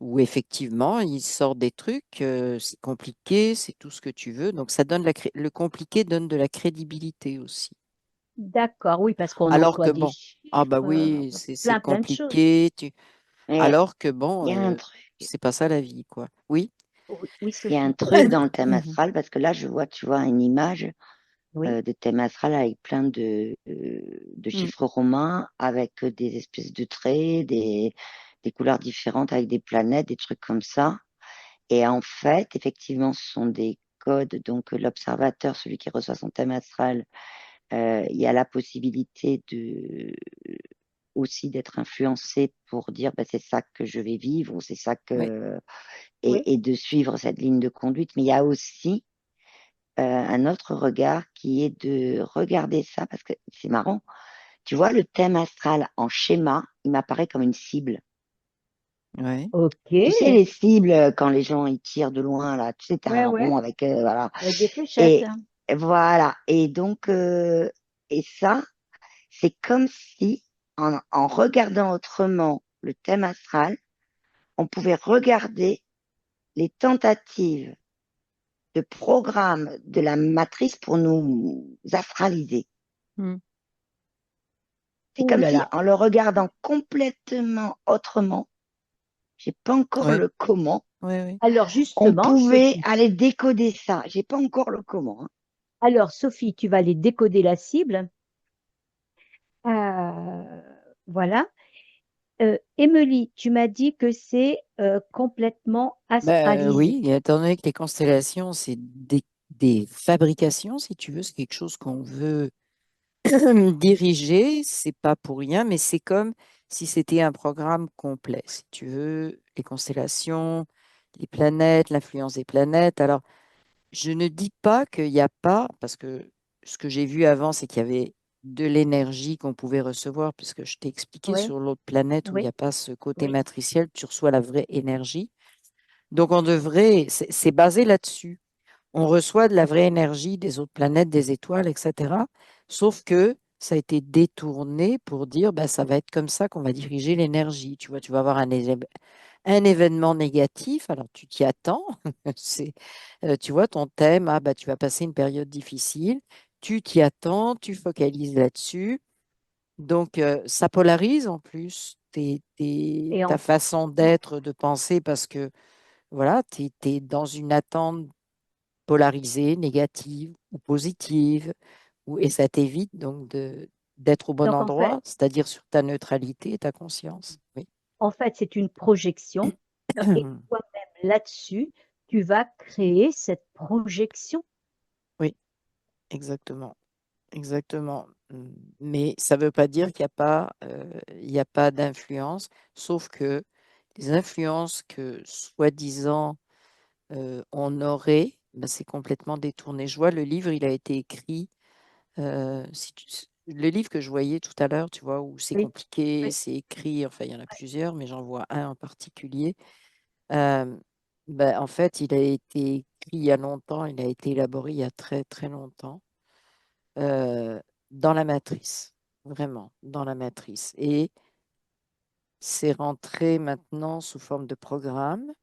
[SPEAKER 2] où effectivement, il sort des trucs, c'est compliqué, c'est tout ce que tu veux. Donc, ça donne le compliqué donne de la crédibilité aussi.
[SPEAKER 1] d'accord, oui, parce qu'on
[SPEAKER 2] Alors
[SPEAKER 1] emploie
[SPEAKER 2] que
[SPEAKER 1] des
[SPEAKER 2] bon, ah
[SPEAKER 1] chiffres,
[SPEAKER 2] bah oui, c'est
[SPEAKER 1] plein de choses.
[SPEAKER 2] compliqué.
[SPEAKER 3] Mais
[SPEAKER 2] Alors que bon,
[SPEAKER 3] il y a un truc.
[SPEAKER 2] c'est pas ça la vie, quoi. Oui.
[SPEAKER 1] Oui, oui,
[SPEAKER 3] Il y a un
[SPEAKER 1] Sophie.
[SPEAKER 3] truc dans le thème
[SPEAKER 2] Mhm.
[SPEAKER 3] astral parce que là, je vois, tu vois, une image
[SPEAKER 1] Oui,
[SPEAKER 3] de thème astral avec plein de
[SPEAKER 2] Mm.
[SPEAKER 3] chiffres romains, avec des espèces de traits, des couleurs différentes, avec des planètes, des trucs comme ça. Et en fait, effectivement, ce sont des codes. Donc, l'observateur, celui qui reçoit son thème astral, il y a la possibilité aussi d'être influencé pour dire bah, c'est ça que je vais vivre ou c'est ça
[SPEAKER 2] Oui.
[SPEAKER 3] que
[SPEAKER 1] oui,
[SPEAKER 3] et de suivre cette ligne de conduite. Mais il y a aussi un autre regard qui est de regarder ça parce que c'est marrant. Tu vois, le thème astral en schéma, il m'apparaît comme une cible.
[SPEAKER 2] Ouais.
[SPEAKER 1] ok,
[SPEAKER 3] Tu sais, les cibles, quand les gens ils tirent de loin, là, tu sais, t'as
[SPEAKER 1] ouais,
[SPEAKER 3] un
[SPEAKER 1] ouais,
[SPEAKER 3] rond avec, voilà.
[SPEAKER 1] avec des fléchettes.
[SPEAKER 3] Et voilà. Et donc, et ça, c'est comme si, en regardant autrement le thème astral, on pouvait regarder les tentatives de programme de la matrice pour nous astraliser.
[SPEAKER 2] Mm.
[SPEAKER 3] C'est
[SPEAKER 1] Ouh
[SPEAKER 3] comme
[SPEAKER 1] là
[SPEAKER 3] si,
[SPEAKER 1] là.
[SPEAKER 3] en le regardant complètement autrement, j'ai pas encore
[SPEAKER 2] Ouais.
[SPEAKER 3] le comment,
[SPEAKER 2] Ouais, ouais.
[SPEAKER 1] Alors
[SPEAKER 3] on
[SPEAKER 1] justement,
[SPEAKER 3] pouvait
[SPEAKER 1] Sophie,
[SPEAKER 3] aller décoder ça. J'ai pas encore le comment, hein.
[SPEAKER 1] Tu vas aller décoder la cible. Euh, voilà. Émilie, tu m'as dit que c'est complètement
[SPEAKER 2] Ben,
[SPEAKER 1] astralisé.
[SPEAKER 2] oui, et étant donné que les constellations, c'est des fabrications, si tu veux, c'est quelque chose qu'on veut diriger, c'est pas pour rien, mais c'est comme si c'était un programme complet. Si tu veux, les constellations, les planètes, l'influence des planètes. Alors, je ne dis pas qu'il n'y a pas, parce que ce que j'ai vu avant, c'est qu'il y avait de l'énergie qu'on pouvait recevoir, puisque je t'ai expliqué
[SPEAKER 1] Oui,
[SPEAKER 2] sur l'autre planète où il n'y
[SPEAKER 1] oui,
[SPEAKER 2] a pas ce côté
[SPEAKER 1] oui,
[SPEAKER 2] matriciel, tu reçois la vraie énergie. Donc, on devrait, c'est basé là-dessus. On reçoit de la vraie énergie des autres planètes, des étoiles, etc. Sauf que ça a été détourné pour dire, bah, ça va être comme ça qu'on va diriger l'énergie. Tu vois, tu vas avoir un événement négatif, alors tu t'y attends. C'est, tu vois, ton thème, ah, bah, tu vas passer une période difficile. Tu t'y attends, tu focalises là-dessus. Donc, ça polarise en plus
[SPEAKER 1] et
[SPEAKER 2] ta
[SPEAKER 1] en,
[SPEAKER 2] façon d'être, de penser, parce que voilà, tu es dans une attente polarisée, négative ou positive, et ça t'évite donc d'être au bon
[SPEAKER 1] donc
[SPEAKER 2] endroit, c'est-à-dire sur ta neutralité et ta conscience. Oui.
[SPEAKER 1] en fait, c'est une projection et toi-même là-dessus, tu vas créer cette projection.
[SPEAKER 2] Oui, exactement. Exactement. Mais ça ne veut pas dire qu'il y a pas d'influence, sauf que les influences que soi-disant on aurait, ben, c'est complètement détourné. Je vois le livre, il a été écrit. Le livre que je voyais tout à l'heure, tu vois, où c'est
[SPEAKER 1] Oui,
[SPEAKER 2] compliqué,
[SPEAKER 1] oui.
[SPEAKER 2] c'est écrit, enfin, il y en a plusieurs, mais j'en vois un en particulier. Euh, ben, en fait, il a été écrit il y a longtemps, il a été élaboré il y a très, très longtemps, euh, dans la matrice. vraiment, dans la matrice. Et c'est rentré maintenant sous forme de programme.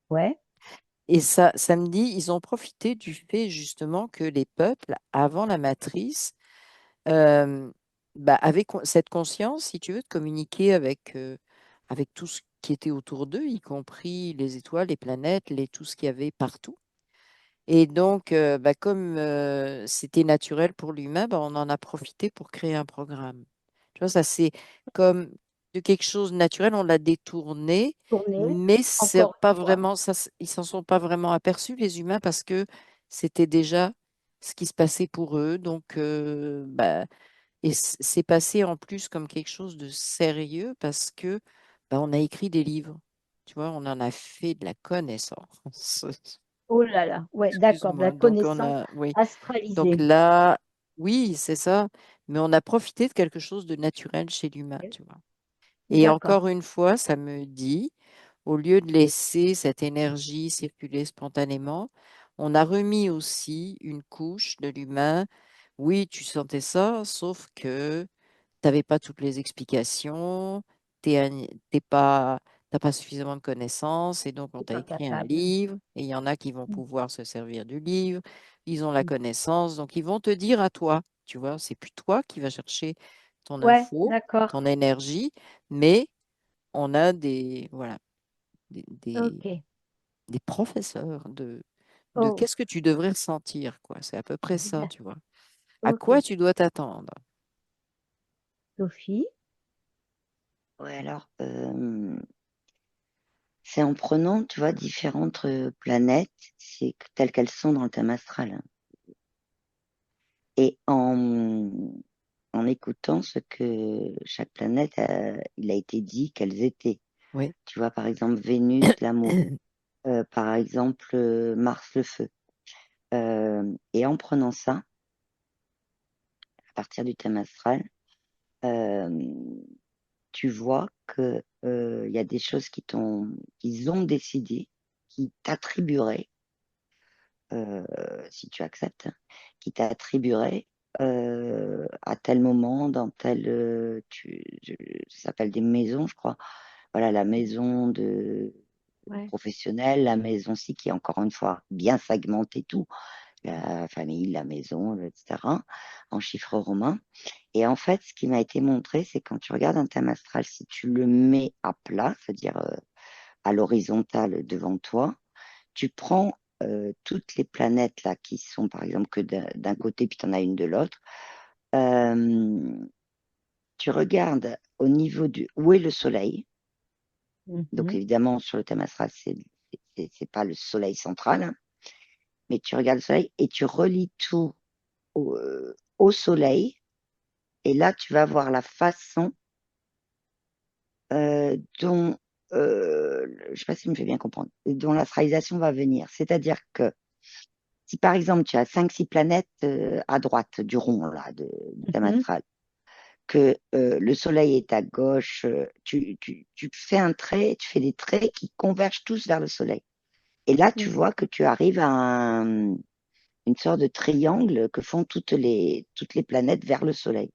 [SPEAKER 1] Ouais,
[SPEAKER 2] Et ça, samedi, ils ont profité du fait justement que les peuples, avant la matrice, avaient cette conscience, si tu veux, de communiquer avec tout ce qui était autour d'eux, y compris les étoiles, les planètes, tout ce qu'il y avait partout. Et donc, comme c'était naturel pour l'humain, on en a profité pour créer un programme. Tu vois, ça c'est comme de quelque chose de naturel, on l'a détourné,
[SPEAKER 1] tourner,
[SPEAKER 2] mais c'est
[SPEAKER 1] encore
[SPEAKER 2] pas
[SPEAKER 1] une fois.
[SPEAKER 2] vraiment, ils s'en sont pas vraiment aperçus, les humains, parce que c'était déjà ce qui se passait pour eux. Donc, et c'est passé en plus comme quelque chose de sérieux parce que on a écrit des livres. Tu vois, on en a fait de la connaissance.
[SPEAKER 1] Oh là là, ouais, d'accord, de la
[SPEAKER 2] Excuse-moi. Donc, on
[SPEAKER 1] connaissance
[SPEAKER 2] a, oui. Donc
[SPEAKER 1] astralisée.
[SPEAKER 2] là, oui, c'est ça. Mais on a profité de quelque chose de naturel chez l'humain, tu vois. Et
[SPEAKER 1] D'accord,
[SPEAKER 2] encore une fois, ça me dit, au lieu de laisser cette énergie circuler spontanément, on a remis aussi une couche de l'humain. Oui, tu sentais ça, sauf que tu n'avais pas toutes les explications, t'es pas, t'as pas suffisamment de connaissances, et donc on
[SPEAKER 1] c'est
[SPEAKER 2] t'a
[SPEAKER 1] pas
[SPEAKER 2] écrit un
[SPEAKER 1] capable.
[SPEAKER 2] livre, et il y en a qui vont
[SPEAKER 1] Mm,
[SPEAKER 2] pouvoir se servir du livre, ils ont la
[SPEAKER 1] mm.
[SPEAKER 2] connaissance, donc ils vont te dire à toi, tu vois, c'est plus toi qui vas chercher ton
[SPEAKER 1] Ouais,
[SPEAKER 2] info,
[SPEAKER 1] d'accord,
[SPEAKER 2] ton énergie, mais on a voilà, des, des-
[SPEAKER 1] ok.
[SPEAKER 2] des professeurs de
[SPEAKER 1] Oh,
[SPEAKER 2] qu'est-ce que tu devrais ressentir, quoi. C'est à peu près ça, tu vois. À
[SPEAKER 1] ok.
[SPEAKER 2] quoi tu dois t'attendre?
[SPEAKER 1] Sophie,
[SPEAKER 3] Ouais, alors, c'est en prenant, tu vois, différentes planètes, telles qu'elles sont dans le thème astral, hein, et en écoutant ce que chaque planète, il a été dit qu'elles étaient.
[SPEAKER 2] Oui.
[SPEAKER 3] Tu vois, par exemple, Vénus, l'amour, par exemple, Mars, le feu. Et en prenant ça, à partir du thème astral, euh, tu vois que il y a des choses qu'ils ont décidé, qui t'attribueraient, euh, si tu acceptes, hein, qui t'attribueraient à tel moment, dans tel, ça s'appelle des maisons, je crois. Voilà, la maison de
[SPEAKER 1] ouais,
[SPEAKER 3] professionnelle, la maison ci qui est encore une fois bien segmentée tout, la famille, la maison, etc., en chiffres romains. Et en fait, ce qui m'a été montré, c'est quand tu regardes un thème astral, si tu le mets à plat, c'est-à-dire à l'horizontale devant toi, tu prends toutes les planètes là qui sont par exemple que d'un côté, puis tu en as une de l'autre. euh, Tu regardes au niveau du où est le soleil. Donc
[SPEAKER 1] mhm,
[SPEAKER 3] évidemment, sur le thème astral, c'est pas le soleil central, hein, mais tu regardes le soleil et tu relis tout au soleil. Et là, tu vas voir la façon dont, je ne sais pas si je me fais bien comprendre, dont l'astralisation va venir. C'est-à-dire que si par exemple tu as cinq, six planètes à droite du rond là, du thème
[SPEAKER 1] mhm,
[SPEAKER 3] astral, que le Soleil est à gauche, tu fais un trait, tu fais des traits qui convergent tous vers le Soleil. Et là, tu
[SPEAKER 1] mm,
[SPEAKER 3] vois que tu arrives à une sorte de triangle que font toutes les planètes vers le Soleil.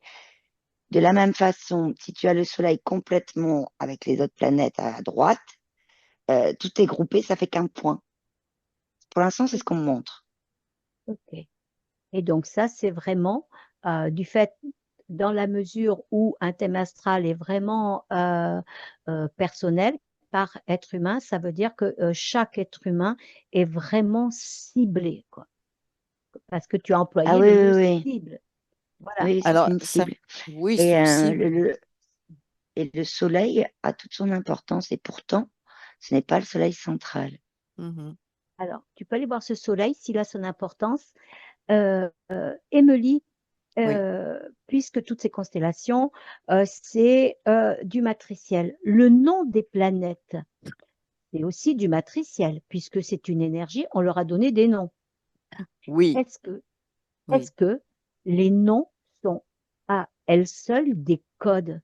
[SPEAKER 3] De la même façon, si tu as le Soleil complètement avec les autres planètes à droite, tout est groupé, ça fait qu'un point. Pour l'instant, c'est ce qu'on me montre.
[SPEAKER 1] ok. Et donc ça, c'est vraiment du fait, dans la mesure où un thème astral est vraiment personnel par être humain, ça veut dire que chaque être humain est vraiment ciblé, quoi. Parce que tu as
[SPEAKER 3] Ah
[SPEAKER 1] employé
[SPEAKER 3] oui,
[SPEAKER 1] le
[SPEAKER 3] oui,
[SPEAKER 1] mot
[SPEAKER 3] oui.
[SPEAKER 1] cible. Voilà.
[SPEAKER 3] Oui, c'est
[SPEAKER 2] Alors,
[SPEAKER 3] une
[SPEAKER 2] ça,
[SPEAKER 3] cible.
[SPEAKER 2] oui, c'est
[SPEAKER 3] Et,
[SPEAKER 2] une
[SPEAKER 3] euh,
[SPEAKER 2] cible.
[SPEAKER 3] le, le- et le soleil a toute son importance. Et pourtant, ce n'est pas le soleil central.
[SPEAKER 2] Mhm.
[SPEAKER 1] Alors, tu peux aller voir ce soleil s'il a son importance. Émilie,
[SPEAKER 2] Oui,
[SPEAKER 1] puisque toutes ces constellations, c'est du matriciel. Le nom des planètes, c'est aussi du matriciel, puisque c'est une énergie, on leur a donné des noms.
[SPEAKER 2] oui,
[SPEAKER 1] Est-ce que,
[SPEAKER 2] oui.
[SPEAKER 1] est-ce que les noms sont à elles seules des codes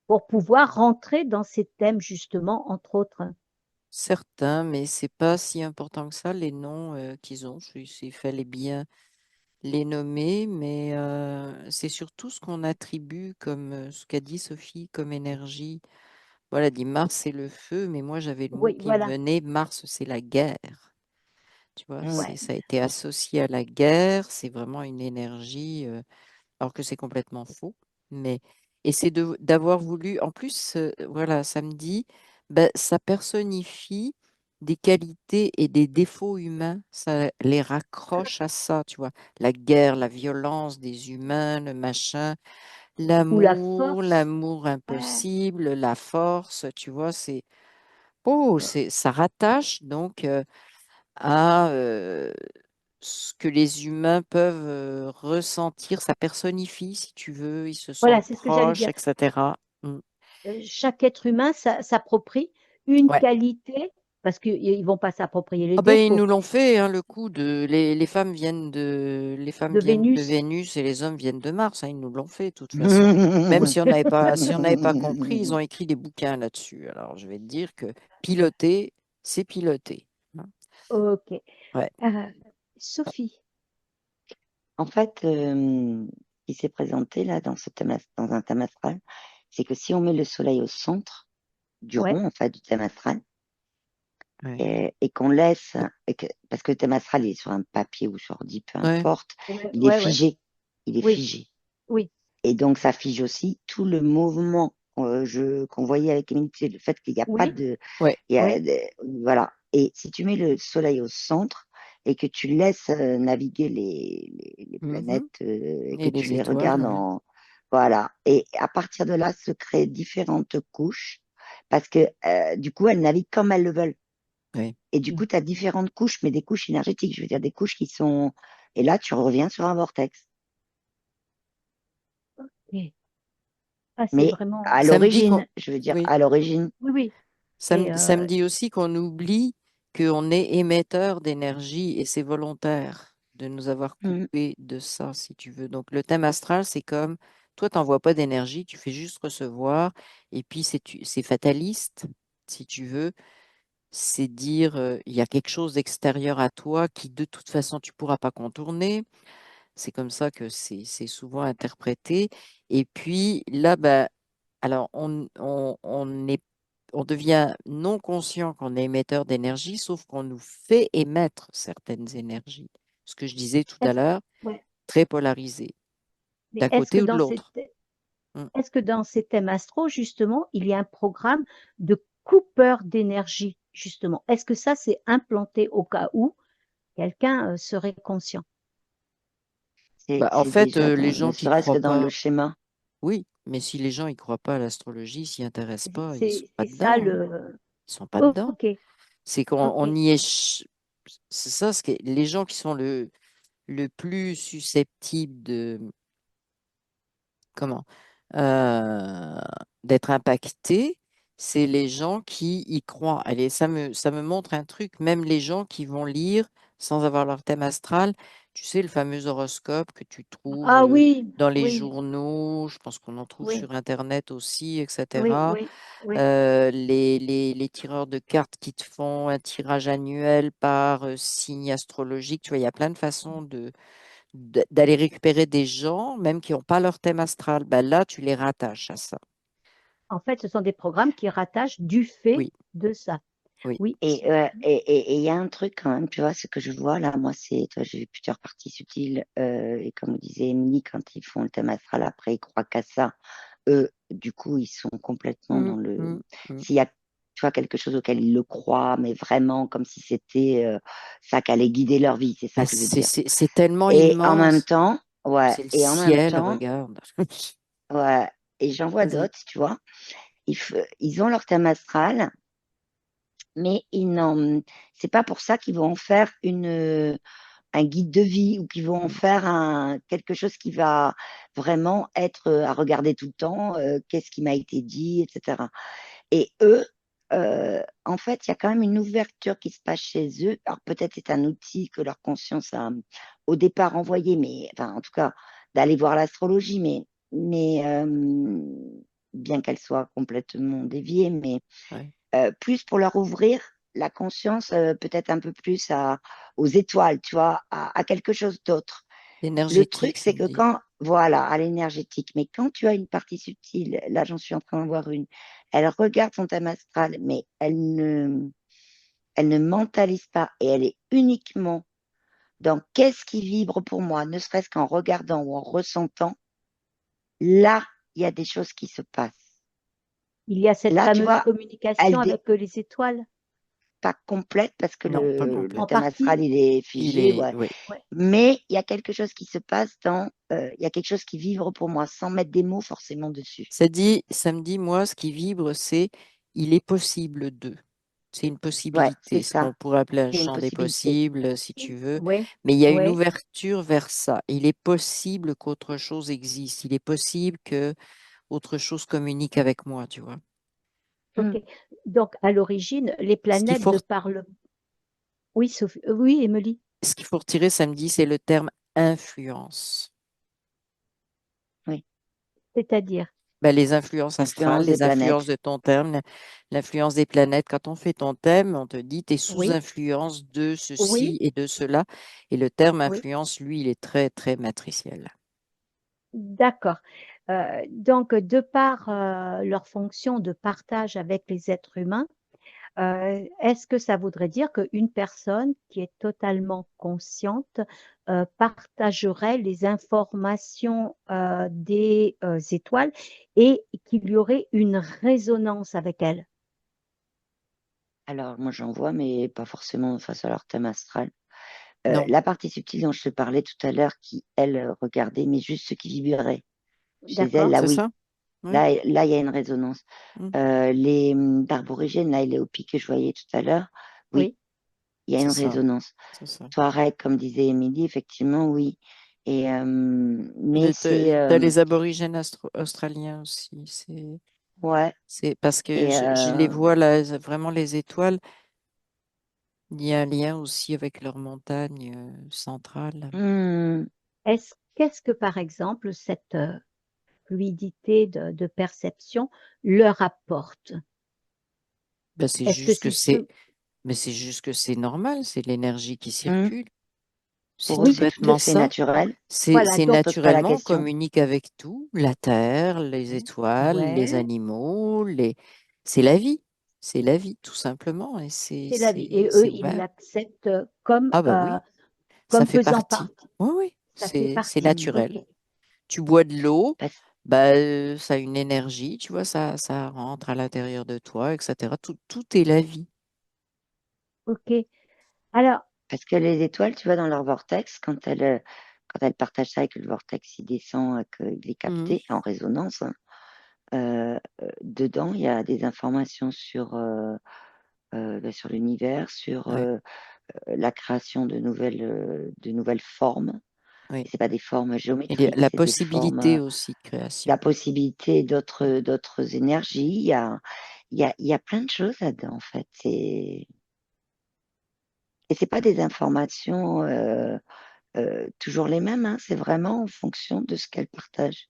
[SPEAKER 1] pour pouvoir rentrer dans ces thèmes, justement, entre autres?
[SPEAKER 2] Certains, mais c'est pas si important que ça, les noms qu'ils ont. Il fallait bien les nommer, mais c'est surtout ce qu'on attribue comme ce qu'a dit Sophie comme énergie. Voilà, dit Mars, c'est le feu, mais moi j'avais le mot
[SPEAKER 1] Oui,
[SPEAKER 2] qui me
[SPEAKER 1] voilà.
[SPEAKER 2] venait, Mars, c'est la guerre. Tu vois,
[SPEAKER 3] Ouais.
[SPEAKER 2] ça a été associé à la guerre, c'est vraiment une énergie, alors que c'est complètement faux. Mais, et c'est d'avoir voulu, en plus, voilà, samedi, ben, ça personnifie des qualités et des défauts humains, ça les raccroche à ça, tu vois. La guerre, la violence des humains, le machin,
[SPEAKER 1] Ou la
[SPEAKER 2] l'amour,
[SPEAKER 1] force.
[SPEAKER 2] l'amour
[SPEAKER 1] Ouais.
[SPEAKER 2] impossible, la force, tu vois, oh,
[SPEAKER 1] Euh,
[SPEAKER 2] ça rattache donc à ce que les humains peuvent ressentir, ça personnifie, si tu veux, ils se
[SPEAKER 1] Voilà,
[SPEAKER 2] sentent
[SPEAKER 1] c'est ce que j'allais
[SPEAKER 2] proches,
[SPEAKER 1] dire.
[SPEAKER 2] etc. Mm.
[SPEAKER 1] Chaque être humain s'approprie une
[SPEAKER 2] Ouais.
[SPEAKER 1] qualité, parce qu'ils ne vont pas s'approprier les
[SPEAKER 2] Ah ben, ils
[SPEAKER 1] défauts
[SPEAKER 2] nous l'ont fait, hein, le coup de les femmes
[SPEAKER 1] de
[SPEAKER 2] viennent de
[SPEAKER 1] Vénus.
[SPEAKER 2] Vénus et les hommes viennent de Mars, hein, ils nous l'ont fait de toute façon. Même si on n'avait pas compris, ils ont écrit des bouquins là-dessus. Alors je vais te dire que piloter, c'est piloter. Hein.
[SPEAKER 1] Ok.
[SPEAKER 2] Ouais,
[SPEAKER 1] Sophie,
[SPEAKER 3] En fait, ce qui s'est présenté là dans dans un thème astral, c'est que si on met le soleil au centre du
[SPEAKER 1] ouais,
[SPEAKER 3] rond, en fait, du thème astral,
[SPEAKER 2] ouais,
[SPEAKER 3] et qu'on laisse, parce que le thème astral il est sur un papier ou sur ordi, peu
[SPEAKER 2] ouais.
[SPEAKER 3] importe,
[SPEAKER 1] ouais,
[SPEAKER 3] il est
[SPEAKER 1] ouais, ouais,
[SPEAKER 3] figé. Il est
[SPEAKER 1] oui,
[SPEAKER 3] figé.
[SPEAKER 1] oui,
[SPEAKER 3] Et donc, ça fige aussi tout le mouvement qu'on voyait avec Émilie, c'est le fait qu'il n'y a pas
[SPEAKER 1] oui,
[SPEAKER 3] de,
[SPEAKER 2] Ouais.
[SPEAKER 3] il y a
[SPEAKER 1] oui,
[SPEAKER 3] voilà. Et si tu mets le soleil au centre et que tu laisses naviguer les planètes
[SPEAKER 2] Mhm.
[SPEAKER 3] et que
[SPEAKER 2] Et
[SPEAKER 3] tu
[SPEAKER 2] les
[SPEAKER 3] les
[SPEAKER 2] étoiles,
[SPEAKER 3] regardes
[SPEAKER 2] ouais.
[SPEAKER 3] voilà. Et à partir de là, se créent différentes couches parce que du coup, elles naviguent comme elles le veulent.
[SPEAKER 2] Ouais.
[SPEAKER 3] Et du coup, tu as différentes couches, mais des couches énergétiques. Je veux dire, des couches qui sont. Et là, tu reviens sur un vortex.
[SPEAKER 1] oui. Ah, c'est
[SPEAKER 3] Mais
[SPEAKER 1] vraiment.
[SPEAKER 3] à
[SPEAKER 2] Samedi qu'on,
[SPEAKER 3] l'origine, je veux dire,
[SPEAKER 2] oui.
[SPEAKER 3] à l'origine,
[SPEAKER 1] Oui, oui. Et
[SPEAKER 2] Ça me dit aussi qu'on oublie qu'on est émetteur d'énergie et c'est volontaire de nous avoir
[SPEAKER 3] hmm,
[SPEAKER 2] coupé de ça, si tu veux. Donc, le thème astral, c'est comme toi, tu n'envoies pas d'énergie, tu fais juste recevoir. Et puis, c'est fataliste, si tu veux. C'est dire, il y a quelque chose d'extérieur à toi qui, de toute façon, tu ne pourras pas contourner. C'est comme ça que c'est souvent interprété. Et puis là, ben, alors on devient non conscient qu'on est émetteur d'énergie, sauf qu'on nous fait émettre certaines énergies. Ce que je disais tout à
[SPEAKER 1] est-ce,
[SPEAKER 2] l'heure,
[SPEAKER 1] ouais.
[SPEAKER 2] très polarisé,
[SPEAKER 1] Mais
[SPEAKER 2] d'un côté ou de l'autre. Mm.
[SPEAKER 1] est-ce que dans ces thèmes astro, justement, il y a un programme de coupeur d'énergie, justement? Est-ce que ça, c'est implanté au cas où quelqu'un serait conscient?
[SPEAKER 2] Bah, en
[SPEAKER 3] c'est
[SPEAKER 2] fait,
[SPEAKER 3] déjà
[SPEAKER 2] les
[SPEAKER 3] ne
[SPEAKER 2] gens qui
[SPEAKER 3] serait-ce
[SPEAKER 2] croient
[SPEAKER 3] que dans le
[SPEAKER 2] pas,
[SPEAKER 3] schéma.
[SPEAKER 2] oui, mais si les gens ils croient pas à l'astrologie, s'y intéressent pas, ils sont pas
[SPEAKER 1] C'est ça
[SPEAKER 2] dedans, hein.
[SPEAKER 1] le.
[SPEAKER 2] Ils sont pas dedans.
[SPEAKER 1] Ok,
[SPEAKER 2] C'est qu'on
[SPEAKER 1] ok.
[SPEAKER 2] on y est. C'est ça, les gens qui sont le plus susceptibles de, comment, euh, d'être impactés, c'est les gens qui y croient. Allez, ça me montre un truc, même les gens qui vont lire sans avoir leur thème astral, tu sais, le fameux horoscope que tu trouves
[SPEAKER 1] Ah oui,
[SPEAKER 2] dans les
[SPEAKER 1] oui,
[SPEAKER 2] journaux, je pense qu'on en trouve
[SPEAKER 1] oui,
[SPEAKER 2] sur Internet aussi,
[SPEAKER 1] oui,
[SPEAKER 2] etc.
[SPEAKER 1] oui, oui.
[SPEAKER 2] Les tireurs de cartes qui te font un tirage annuel par signe astrologique, tu vois, il y a plein de façons d'aller récupérer des gens, même qui n'ont pas leur thème astral. Ben là, tu les rattaches à ça.
[SPEAKER 1] En fait, ce sont des programmes qui rattachent du fait
[SPEAKER 2] Oui,
[SPEAKER 1] de ça.
[SPEAKER 2] oui.
[SPEAKER 1] Oui,
[SPEAKER 3] Et il y a un truc quand même, tu vois, ce que je vois là, moi, c'est, toi, j'ai vu plusieurs parties subtiles, et comme disait Émilie, quand ils font le thème astral, après, ils croient qu'à ça. Eux, du coup, ils sont complètement
[SPEAKER 2] Mm,
[SPEAKER 3] dans le.
[SPEAKER 2] mm, mm.
[SPEAKER 3] S'il y a, tu vois, quelque chose auquel ils le croient, mais vraiment comme si c'était ça qui allait guider leur vie, c'est ça
[SPEAKER 2] Ben,
[SPEAKER 3] que je veux dire.
[SPEAKER 2] c'est tellement
[SPEAKER 3] Et en même
[SPEAKER 2] immense.
[SPEAKER 3] temps, ouais,
[SPEAKER 2] C'est le
[SPEAKER 3] et en même
[SPEAKER 2] ciel,
[SPEAKER 3] temps,
[SPEAKER 2] regarde.
[SPEAKER 3] ouais, et j'en vois
[SPEAKER 2] Vas-y.
[SPEAKER 3] d'autres, tu vois, ils ont leur thème astral, mais c'est pas pour ça qu'ils vont en faire un guide de vie ou qu'ils vont en
[SPEAKER 2] Mm.
[SPEAKER 3] faire quelque chose qui va vraiment être à regarder tout le temps, qu'est-ce qui m'a été dit, etc. Et eux, en fait, il y a quand même une ouverture qui se passe chez eux. Alors peut-être c'est un outil que leur conscience a au départ envoyé, mais enfin, en tout cas, d'aller voir l'astrologie, mais bien qu'elle soit complètement déviée, mais
[SPEAKER 2] Ouais.
[SPEAKER 3] plus pour leur ouvrir la conscience, peut-être un peu plus aux étoiles, tu vois, à quelque chose d'autre. Le truc,
[SPEAKER 2] L'énergétique, ça
[SPEAKER 3] c'est
[SPEAKER 2] me
[SPEAKER 3] que
[SPEAKER 2] dit.
[SPEAKER 3] voilà, à l'énergétique, mais quand tu as une partie subtile, là, j'en suis en train d'en voir une, elle regarde son thème astral, mais elle ne mentalise pas et elle est uniquement dans qu'est-ce qui vibre pour moi, ne serait-ce qu'en regardant ou en ressentant, là, il y a des choses qui se passent.
[SPEAKER 1] Il y a cette
[SPEAKER 3] Là, tu
[SPEAKER 1] fameuse
[SPEAKER 3] vois,
[SPEAKER 1] communication
[SPEAKER 3] elle
[SPEAKER 1] avec les étoiles,
[SPEAKER 3] pas complète parce que
[SPEAKER 2] Non, pas
[SPEAKER 3] le
[SPEAKER 1] en
[SPEAKER 2] complète.
[SPEAKER 3] thème
[SPEAKER 1] partie.
[SPEAKER 3] astral, il est
[SPEAKER 2] Il
[SPEAKER 3] figé,
[SPEAKER 2] est,
[SPEAKER 3] ouais.
[SPEAKER 2] oui.
[SPEAKER 1] Ouais.
[SPEAKER 3] Mais il y a quelque chose qui se passe il y a quelque chose qui vibre pour moi, sans mettre des mots forcément dessus.
[SPEAKER 2] Ça me dit, moi, ce qui vibre, c'est il est possible de. C'est une
[SPEAKER 3] Ouais, c'est
[SPEAKER 2] possibilité, ce qu'on
[SPEAKER 3] ça,
[SPEAKER 2] pourrait appeler un
[SPEAKER 3] c'est une
[SPEAKER 2] champ des
[SPEAKER 3] possibilité.
[SPEAKER 2] possibles, si tu veux.
[SPEAKER 1] Oui,
[SPEAKER 2] Mais il y a une
[SPEAKER 1] oui,
[SPEAKER 2] ouverture vers ça. Il est possible qu'autre chose existe. Il est possible que autre chose communique avec moi, tu vois.
[SPEAKER 3] Hmm.
[SPEAKER 1] ok. Donc, à l'origine, les
[SPEAKER 2] Ce qu'il
[SPEAKER 1] planètes,
[SPEAKER 2] faut,
[SPEAKER 1] de par le... Oui, Sophie, oui, Émilie,
[SPEAKER 2] ce qu'il faut retirer samedi, c'est le terme influence.
[SPEAKER 3] Oui,
[SPEAKER 1] c'est-à-dire,
[SPEAKER 2] Ben, les influences astrales,
[SPEAKER 3] influence des
[SPEAKER 2] les influences
[SPEAKER 3] planètes.
[SPEAKER 2] de ton thème, l'influence des planètes. Quand on fait ton thème, on te dit tu es sous
[SPEAKER 1] oui,
[SPEAKER 2] influence de
[SPEAKER 1] oui,
[SPEAKER 2] ceci et de cela. Et le terme
[SPEAKER 1] oui,
[SPEAKER 2] influence, lui, il est très, très matriciel.
[SPEAKER 1] d'accord. Donc, de par leur fonction de partage avec les êtres humains, est-ce que ça voudrait dire qu'une personne qui est totalement consciente partagerait les informations des étoiles et qu'il y aurait une résonance avec elles?
[SPEAKER 3] Alors, moi, j'en vois, mais pas forcément face à leur thème astral.
[SPEAKER 2] Non,
[SPEAKER 3] La partie subtile dont je te parlais tout à l'heure, qui, elle, regardait, mais juste ce qui vibrait chez elle,
[SPEAKER 1] D'accord?
[SPEAKER 3] là,
[SPEAKER 2] c'est
[SPEAKER 3] oui.
[SPEAKER 2] ça? Oui.
[SPEAKER 3] Là, il y a une résonance.
[SPEAKER 2] Mm.
[SPEAKER 3] Les d'Arborigène, là, et les Hopis que je voyais tout à l'heure, oui,
[SPEAKER 1] Oui.
[SPEAKER 3] il y a
[SPEAKER 2] C'est
[SPEAKER 3] une
[SPEAKER 2] ça,
[SPEAKER 3] résonance.
[SPEAKER 2] c'est ça.
[SPEAKER 3] Touareg, comme disait Émilie, effectivement, oui. Et, mais
[SPEAKER 2] Mais
[SPEAKER 3] c'est,
[SPEAKER 2] t'as les aborigènes australiens aussi.
[SPEAKER 3] ouais,
[SPEAKER 2] C'est parce que
[SPEAKER 3] et,
[SPEAKER 2] je les vois là, vraiment les étoiles. Il y a un lien aussi avec leur montagne centrale.
[SPEAKER 3] hmm,
[SPEAKER 1] Qu'est-ce que, par exemple, cette fluidité de perception leur apporte?
[SPEAKER 2] Ben, c'est
[SPEAKER 1] Est-ce que
[SPEAKER 2] juste que
[SPEAKER 1] c'est
[SPEAKER 2] c'est, mais c'est juste que c'est normal, c'est l'énergie qui
[SPEAKER 3] hmm.
[SPEAKER 2] circule. C'est
[SPEAKER 3] Pour eux,
[SPEAKER 2] tout
[SPEAKER 3] c'est tout à
[SPEAKER 2] bêtement
[SPEAKER 3] fait
[SPEAKER 2] ça.
[SPEAKER 3] naturel.
[SPEAKER 1] voilà,
[SPEAKER 2] C'est
[SPEAKER 3] Ils ne
[SPEAKER 1] donc,
[SPEAKER 3] posent pas la
[SPEAKER 2] naturellement, on
[SPEAKER 3] question.
[SPEAKER 2] communique avec tout, la terre, les étoiles, les
[SPEAKER 1] ouais,
[SPEAKER 2] animaux, c'est la vie. C'est la vie, tout simplement. Et
[SPEAKER 1] c'est la vie. Et eux,
[SPEAKER 2] c'est
[SPEAKER 1] ils
[SPEAKER 2] ouvert.
[SPEAKER 1] l'acceptent comme,
[SPEAKER 2] Ah bah oui, ça
[SPEAKER 1] comme
[SPEAKER 2] fait
[SPEAKER 1] faisant
[SPEAKER 2] partie.
[SPEAKER 1] partie.
[SPEAKER 2] Oui, oui,
[SPEAKER 1] Ça fait
[SPEAKER 2] c'est
[SPEAKER 1] partie.
[SPEAKER 3] Hmm.
[SPEAKER 2] naturel.
[SPEAKER 1] OK.
[SPEAKER 2] Tu bois de l'eau,
[SPEAKER 3] Parce,
[SPEAKER 2] bah, ça a une énergie, tu vois, ça rentre à l'intérieur de toi, etc. Tout est la vie.
[SPEAKER 1] OK. Alors,
[SPEAKER 3] parce que les étoiles, tu vois, dans leur vortex, quand elles partagent ça et que le vortex il descend, qu'il est
[SPEAKER 2] Mhm.
[SPEAKER 3] capté en résonance, hein, dedans, il y a des informations sur l'univers, sur
[SPEAKER 2] Ouais,
[SPEAKER 3] la création de nouvelles formes.
[SPEAKER 2] ouais.
[SPEAKER 3] Et c'est pas des formes
[SPEAKER 2] Et
[SPEAKER 3] géométriques,
[SPEAKER 2] la
[SPEAKER 3] c'est des
[SPEAKER 2] possibilité
[SPEAKER 3] formes,
[SPEAKER 2] aussi de
[SPEAKER 3] la
[SPEAKER 2] création.
[SPEAKER 3] possibilité
[SPEAKER 2] Ouais.
[SPEAKER 3] d'autres énergies. Il y a plein de choses là-dedans, en fait. Et c'est pas des informations toujours les mêmes, hein, c'est vraiment en fonction de ce qu'elles partagent.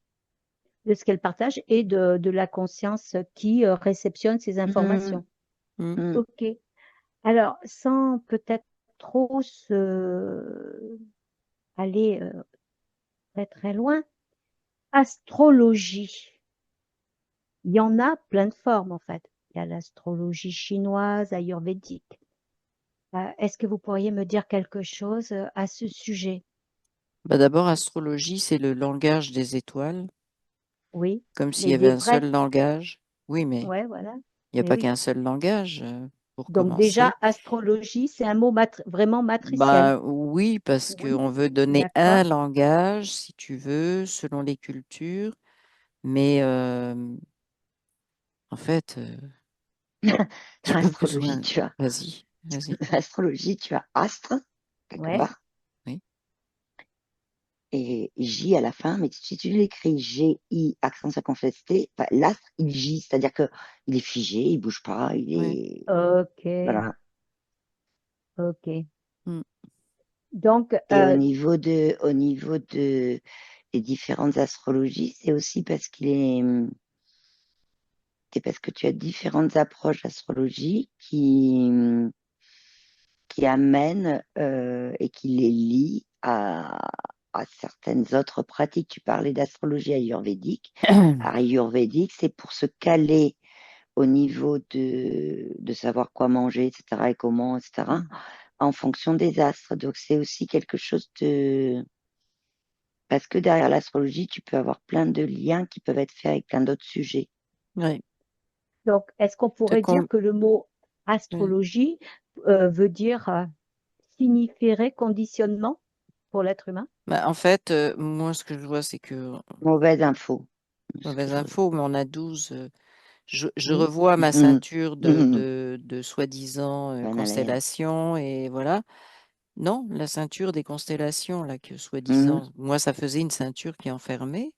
[SPEAKER 1] de ce qu'elle partage et de la conscience qui réceptionne ces
[SPEAKER 3] Mmh,
[SPEAKER 1] informations.
[SPEAKER 2] Mhm.
[SPEAKER 3] mmh.
[SPEAKER 1] OK. Alors, sans peut-être trop se aller très très loin, astrologie. Il y en a plein de formes en fait. Il y a l'astrologie chinoise, ayurvédique. Est-ce que vous pourriez me dire quelque chose à ce sujet?
[SPEAKER 2] Bah, d'abord, astrologie, c'est le langage des étoiles,
[SPEAKER 1] Oui,
[SPEAKER 2] comme s'il y avait
[SPEAKER 1] les
[SPEAKER 2] un
[SPEAKER 1] vrais.
[SPEAKER 2] seul langage. Oui, mais
[SPEAKER 1] Ouais, voilà.
[SPEAKER 2] il n'y a
[SPEAKER 1] Mais
[SPEAKER 2] pas
[SPEAKER 1] oui.
[SPEAKER 2] qu'un seul langage pour
[SPEAKER 1] Donc
[SPEAKER 2] commencer.
[SPEAKER 1] déjà, astrologie, c'est un mot vraiment matriciel.
[SPEAKER 2] Bah oui, parce
[SPEAKER 1] Oui,
[SPEAKER 2] qu'on veut donner
[SPEAKER 1] d'accord.
[SPEAKER 2] un langage, si tu veux, selon les cultures. Mais en fait,
[SPEAKER 3] Dans
[SPEAKER 2] j'ai pas
[SPEAKER 3] l'astrologie,
[SPEAKER 2] besoin. Vas-y, vas-y.
[SPEAKER 3] dans l'astrologie, tu as astre, quelque
[SPEAKER 1] Ouais,
[SPEAKER 3] part,
[SPEAKER 2] Oui,
[SPEAKER 3] et J à la fin, mais si tu l'écris G-I, accent circonflexe, enfin, l'astre, il gît, c'est-à-dire que il est figé, il bouge pas, il
[SPEAKER 2] oui.
[SPEAKER 3] est,
[SPEAKER 1] ok,
[SPEAKER 3] voilà.
[SPEAKER 1] ok.
[SPEAKER 2] Mm.
[SPEAKER 1] Donc,
[SPEAKER 3] Et au niveau de, des différentes astrologies, c'est aussi parce c'est parce que tu as différentes approches d'astrologie qui amènent et qui les lient à à certaines autres pratiques. Tu parlais d'astrologie ayurvédique. Ayurvédique, c'est pour se caler au niveau de savoir quoi manger, etc., et comment, etc., en fonction des astres. Donc, c'est aussi quelque chose de... Parce que derrière l'astrologie, tu peux avoir plein de liens qui peuvent être faits avec plein d'autres sujets.
[SPEAKER 2] Oui.
[SPEAKER 1] Donc, est-ce qu'on pourrait dire que le mot astrologie veut dire, signifierait conditionnement pour l'être humain?
[SPEAKER 2] Bah, en fait, moi, ce que je vois, c'est que
[SPEAKER 3] Mauvaise info.
[SPEAKER 2] mauvaise info, mais on a 12. Je
[SPEAKER 1] Oui.
[SPEAKER 2] revois ma ceinture
[SPEAKER 3] Mhm.
[SPEAKER 2] de soi-disant
[SPEAKER 3] Bonne alerte.
[SPEAKER 2] constellations et voilà. Non, la ceinture des constellations, là, que
[SPEAKER 3] Mhm.
[SPEAKER 2] soi-disant, moi, ça faisait une ceinture qui enfermait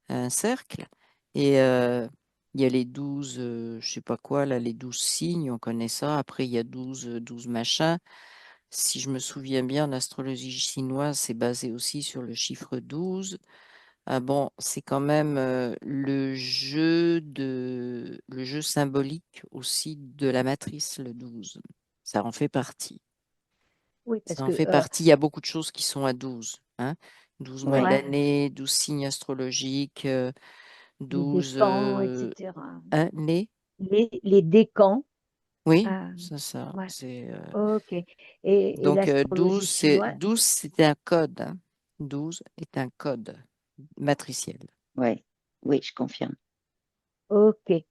[SPEAKER 2] un cercle. Et il y a les 12, je sais pas quoi, là, les 12 signes, on connaît ça. Après, il y a 12 machins. Si je me souviens bien, en astrologie chinoise, c'est basé aussi sur le chiffre 12. Ah bon, c'est quand même le jeu symbolique aussi de la matrice, le 12. Ça en fait partie.
[SPEAKER 1] Oui, parce
[SPEAKER 2] Ça en
[SPEAKER 1] que
[SPEAKER 2] fait partie. Il y a beaucoup de choses qui sont à 12, hein. 12 mois de
[SPEAKER 3] Ouais.
[SPEAKER 1] ouais,
[SPEAKER 2] l'année, 12 signes astrologiques,
[SPEAKER 1] les
[SPEAKER 2] 12
[SPEAKER 1] décans, etc.
[SPEAKER 2] années.
[SPEAKER 1] Les décans,
[SPEAKER 2] Oui,
[SPEAKER 1] euh,
[SPEAKER 2] c'est ça.
[SPEAKER 1] ouais,
[SPEAKER 2] C'est,
[SPEAKER 1] ok. Et
[SPEAKER 2] donc
[SPEAKER 1] l'astrologie chinoise,
[SPEAKER 2] 12, c'est un code, hein. 12 est un code matriciel.
[SPEAKER 3] Ouais. Oui, je confirme.
[SPEAKER 1] ok.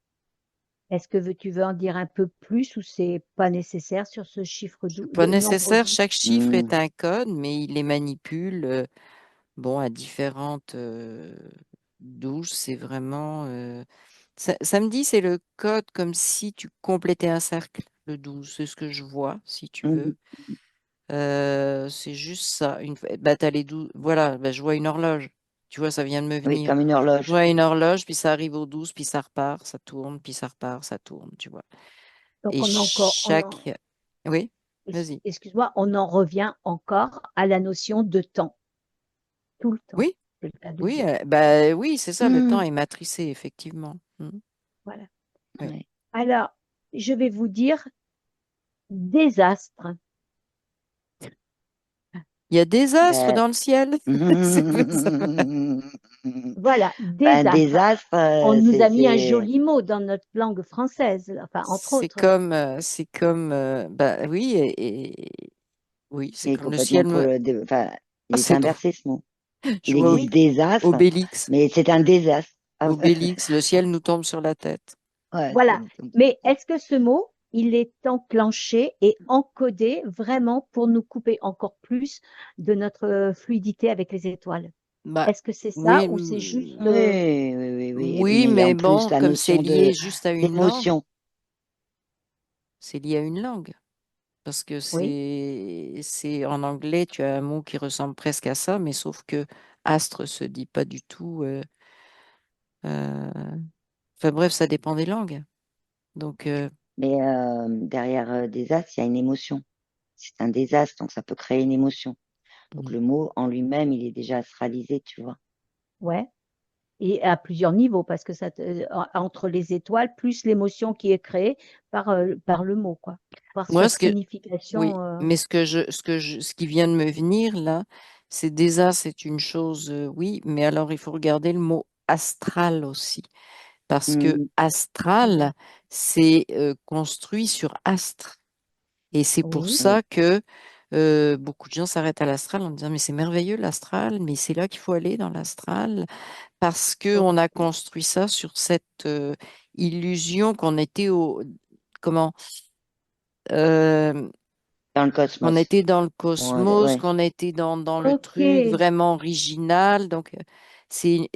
[SPEAKER 1] Est-ce que tu veux en dire un peu plus ou c'est pas nécessaire sur ce chiffre
[SPEAKER 2] C'est
[SPEAKER 1] 12,
[SPEAKER 2] pas
[SPEAKER 1] nombre
[SPEAKER 2] nécessaire,
[SPEAKER 1] 12?
[SPEAKER 2] chaque chiffre est un code, mais il les manipule bon, à différentes douches. C'est vraiment. Samedi, c'est le code comme si tu complétais un cercle, le 12. C'est ce que je vois, si tu veux.
[SPEAKER 3] Mhm.
[SPEAKER 2] C'est juste ça. Bah, t'as les 12. Voilà, bah, je vois une horloge. Tu vois, ça vient de me
[SPEAKER 3] Oui,
[SPEAKER 2] venir.
[SPEAKER 3] comme une
[SPEAKER 2] Je
[SPEAKER 3] horloge.
[SPEAKER 2] vois une horloge, puis ça arrive au 12, puis ça repart, ça tourne, puis ça repart, ça tourne, tu vois.
[SPEAKER 1] Donc
[SPEAKER 2] Et
[SPEAKER 1] on a encore,
[SPEAKER 2] chaque. Oui, vas-y.
[SPEAKER 1] excuse-moi, on en revient encore à la notion de temps, tout le temps,
[SPEAKER 2] Oui,
[SPEAKER 1] c'est le cas de
[SPEAKER 2] oui,
[SPEAKER 1] dire.
[SPEAKER 2] bah, oui, c'est ça, le temps
[SPEAKER 3] Mhm.
[SPEAKER 2] est matricé, effectivement.
[SPEAKER 1] Voilà.
[SPEAKER 2] Oui.
[SPEAKER 3] Ouais.
[SPEAKER 1] Alors, je vais vous dire désastre.
[SPEAKER 2] Il y a des astres
[SPEAKER 3] Ben,
[SPEAKER 2] dans le ciel. C'est pour ça.
[SPEAKER 1] Voilà,
[SPEAKER 3] ben,
[SPEAKER 1] désastre.
[SPEAKER 3] désastre,
[SPEAKER 1] On nous a mis un joli mot dans notre langue française, enfin, entre autres.
[SPEAKER 2] C'est comme, bah oui, oui, c'est
[SPEAKER 3] il est
[SPEAKER 2] comme le
[SPEAKER 3] complètement
[SPEAKER 2] ciel.
[SPEAKER 3] pour enfin, il
[SPEAKER 2] Ah,
[SPEAKER 3] est
[SPEAKER 2] c'est drôle.
[SPEAKER 3] inversé ce mot.
[SPEAKER 2] Je
[SPEAKER 3] Il
[SPEAKER 2] vois
[SPEAKER 3] existe désastre,
[SPEAKER 2] Obélix,
[SPEAKER 3] mais c'est un désastre. Ah,
[SPEAKER 2] Obélix, le ciel nous tombe sur la tête.
[SPEAKER 3] ouais,
[SPEAKER 1] Voilà. Mais est-ce que ce mot, il est enclenché et encodé vraiment pour nous couper encore plus de notre fluidité avec les étoiles?
[SPEAKER 2] Bah
[SPEAKER 1] Est-ce que c'est ça
[SPEAKER 2] oui,
[SPEAKER 1] ou c'est juste...
[SPEAKER 3] oui, oui, oui, oui. Et puis,
[SPEAKER 2] oui,
[SPEAKER 3] mais
[SPEAKER 2] mais
[SPEAKER 3] en plus,
[SPEAKER 2] bon,
[SPEAKER 3] la
[SPEAKER 2] comme c'est
[SPEAKER 3] notion
[SPEAKER 2] lié juste à une langue,
[SPEAKER 3] d'émotion.
[SPEAKER 2] c'est lié à une langue. Parce que
[SPEAKER 1] Oui,
[SPEAKER 2] c'est en anglais, tu as un mot qui ressemble presque à ça, mais sauf que astre se dit pas du tout. Euh, enfin bref, ça dépend des langues. Donc
[SPEAKER 3] Mais derrière désastre, il y a une émotion. C'est un désastre, donc ça peut créer une émotion. Donc le mot en lui-même, il est déjà astralisé, tu vois.
[SPEAKER 1] ouais. Et à plusieurs niveaux, parce que entre les étoiles, plus l'émotion qui est créée par le mot, quoi, par sa
[SPEAKER 2] moi, oui,
[SPEAKER 1] signification.
[SPEAKER 2] mais ce qui vient de me venir là, c'est déjà c'est une chose, oui, mais alors il faut regarder le mot astral aussi, parce que
[SPEAKER 3] Mm,
[SPEAKER 1] Ouais.
[SPEAKER 2] astral, c'est construit sur astre. Et c'est pour
[SPEAKER 1] Oui,
[SPEAKER 2] ça
[SPEAKER 3] oui,
[SPEAKER 2] que beaucoup de gens s'arrêtent à l'astral en disant, mais c'est merveilleux l'astral, mais c'est là qu'il faut aller dans l'astral, parce
[SPEAKER 1] ok,
[SPEAKER 2] qu'on a construit ça sur cette illusion qu'on était comment, euh,
[SPEAKER 3] dans le
[SPEAKER 2] qu'on
[SPEAKER 3] cosmos.
[SPEAKER 2] était dans le cosmos,
[SPEAKER 3] Ouais.
[SPEAKER 2] qu'on était dans le
[SPEAKER 1] ok,
[SPEAKER 2] truc vraiment original. Donc, c'est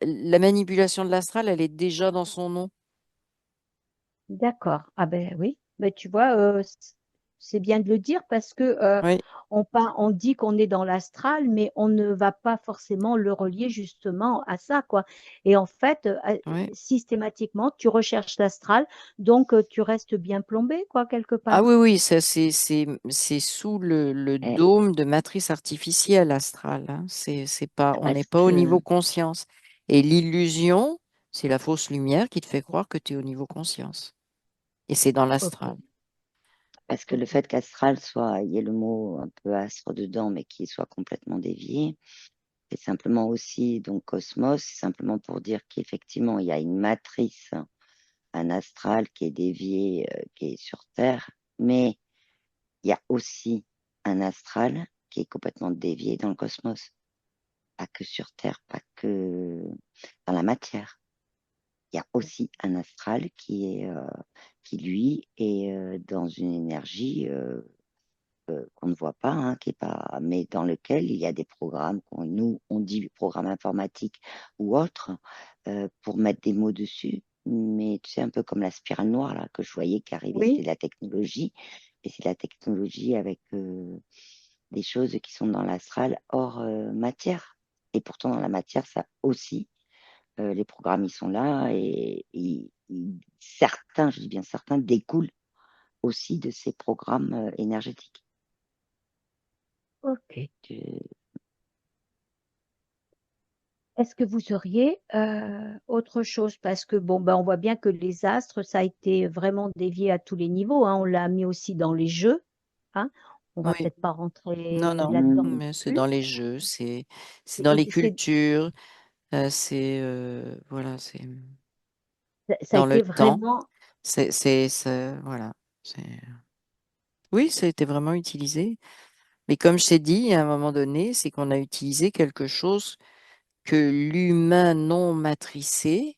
[SPEAKER 2] la manipulation de l'astral, elle est déjà dans son nom.
[SPEAKER 1] d'accord. Ah ben oui, ben tu vois, c'est bien de le dire parce que
[SPEAKER 2] Oui,
[SPEAKER 1] on dit qu'on est dans l'astral, mais on ne va pas forcément le relier justement à ça, quoi. Et en fait,
[SPEAKER 2] oui.
[SPEAKER 1] systématiquement, tu recherches l'astral, donc tu restes bien plombé, quoi, quelque
[SPEAKER 2] Ah
[SPEAKER 1] part.
[SPEAKER 2] oui, oui, ça c'est sous le
[SPEAKER 3] Eh,
[SPEAKER 2] dôme de matrice artificielle astrale, hein. C'est pas, on n'est
[SPEAKER 3] parce
[SPEAKER 2] pas au
[SPEAKER 3] que,
[SPEAKER 2] niveau conscience. Et l'illusion, c'est la fausse lumière qui te fait croire que tu es au niveau conscience. Et c'est dans
[SPEAKER 1] Ok.
[SPEAKER 2] l'astral.
[SPEAKER 3] Parce que le fait qu'astral soit, il y ait le mot un peu astre dedans, mais qu'il soit complètement dévié, c'est simplement aussi, donc cosmos, c'est simplement pour dire qu'effectivement, il y a une matrice, un astral qui est dévié, qui est sur Terre, mais il y a aussi un astral qui est complètement dévié dans le cosmos, pas que sur Terre, pas que dans la matière. Il y a aussi un astral qui lui, est dans une énergie qu'on ne voit pas, hein, qui est pas, mais dans lequel il y a des programmes nous, on dit programme informatique ou autre, pour mettre des mots dessus. Mais tu sais, un peu comme la spirale noire là, que je voyais qui arrivait, c'était
[SPEAKER 1] Oui,
[SPEAKER 3] de la technologie. Et c'est de la technologie avec des choses qui sont dans l'astral hors matière. Et pourtant, dans la matière, ça aussi, les programmes, ils sont là et certains, je dis bien certains, découlent aussi de ces programmes énergétiques.
[SPEAKER 1] ok.
[SPEAKER 3] Tu-
[SPEAKER 1] Est-ce que vous auriez autre chose? Parce que bon, ben, on voit bien que les astres, ça a été vraiment dévié à tous les niveaux, hein. On l'a mis aussi dans les jeux, hein. On va
[SPEAKER 2] Oui.
[SPEAKER 1] peut-être pas
[SPEAKER 2] Non,
[SPEAKER 1] rentrer
[SPEAKER 2] non,
[SPEAKER 1] là-dedans
[SPEAKER 3] Hmm.
[SPEAKER 1] non
[SPEAKER 2] mais c'est
[SPEAKER 1] plus.
[SPEAKER 2] dans les jeux, c'est dans les
[SPEAKER 1] C'est,
[SPEAKER 2] cultures, c'est voilà, c'est
[SPEAKER 1] ça a
[SPEAKER 2] dans le
[SPEAKER 1] été
[SPEAKER 2] temps.
[SPEAKER 1] vraiment.
[SPEAKER 2] Voilà. Oui, ça a été vraiment utilisé. Mais comme je t'ai dit, à un moment donné, c'est qu'on a utilisé quelque chose que l'humain non matricé,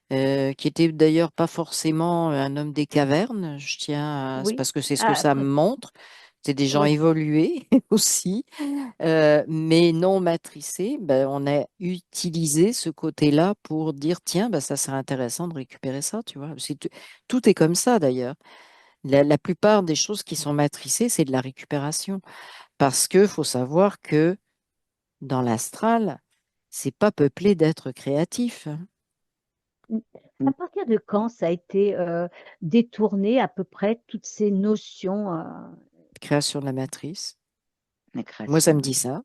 [SPEAKER 2] qui était d'ailleurs pas forcément un homme des cavernes, c'est
[SPEAKER 1] Oui.
[SPEAKER 2] parce que c'est ce que
[SPEAKER 1] Ah,
[SPEAKER 2] ça me montre. C'est des gens
[SPEAKER 1] oui.
[SPEAKER 2] évolués aussi, mais non matricés. Ben, on a utilisé ce côté-là pour dire, tiens, ben, ça serait intéressant de récupérer ça, tu vois. Tout est comme ça d'ailleurs. La plupart des choses qui sont matricées, c'est de la récupération. Parce que faut savoir que dans l'astral, c'est pas peuplé d'êtres créatifs, hein.
[SPEAKER 1] À partir de quand ça a été détourné à peu près toutes ces notions?
[SPEAKER 2] Création de la matrice.
[SPEAKER 3] La
[SPEAKER 2] Moi, ça me
[SPEAKER 3] création,
[SPEAKER 2] dit
[SPEAKER 3] ouais.
[SPEAKER 2] ça.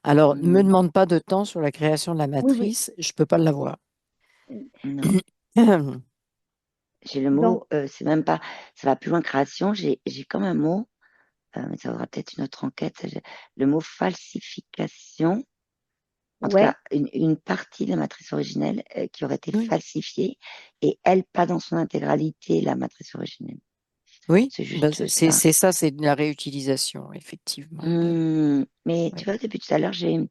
[SPEAKER 2] Alors, ne me
[SPEAKER 3] Hmm.
[SPEAKER 2] demande pas de temps sur la création de la
[SPEAKER 1] Oui, oui.
[SPEAKER 2] matrice, je peux pas l'avoir.
[SPEAKER 3] Non. J'ai le
[SPEAKER 1] Donc,
[SPEAKER 3] mot, c'est même pas, ça va plus loin création, j'ai comme un mot, mais ça vaudra peut-être une autre enquête, le mot falsification, en tout cas,
[SPEAKER 1] ouais.
[SPEAKER 3] une partie de la matrice originelle qui aurait été
[SPEAKER 2] Oui,
[SPEAKER 3] falsifiée et elle, pas dans son intégralité, la matrice originelle.
[SPEAKER 2] oui,
[SPEAKER 3] C'est
[SPEAKER 2] ben,
[SPEAKER 3] juste ça.
[SPEAKER 2] c'est ça, c'est de la réutilisation, effectivement.
[SPEAKER 3] Mais
[SPEAKER 2] Ouais.
[SPEAKER 3] tu vois, depuis tout à l'heure, il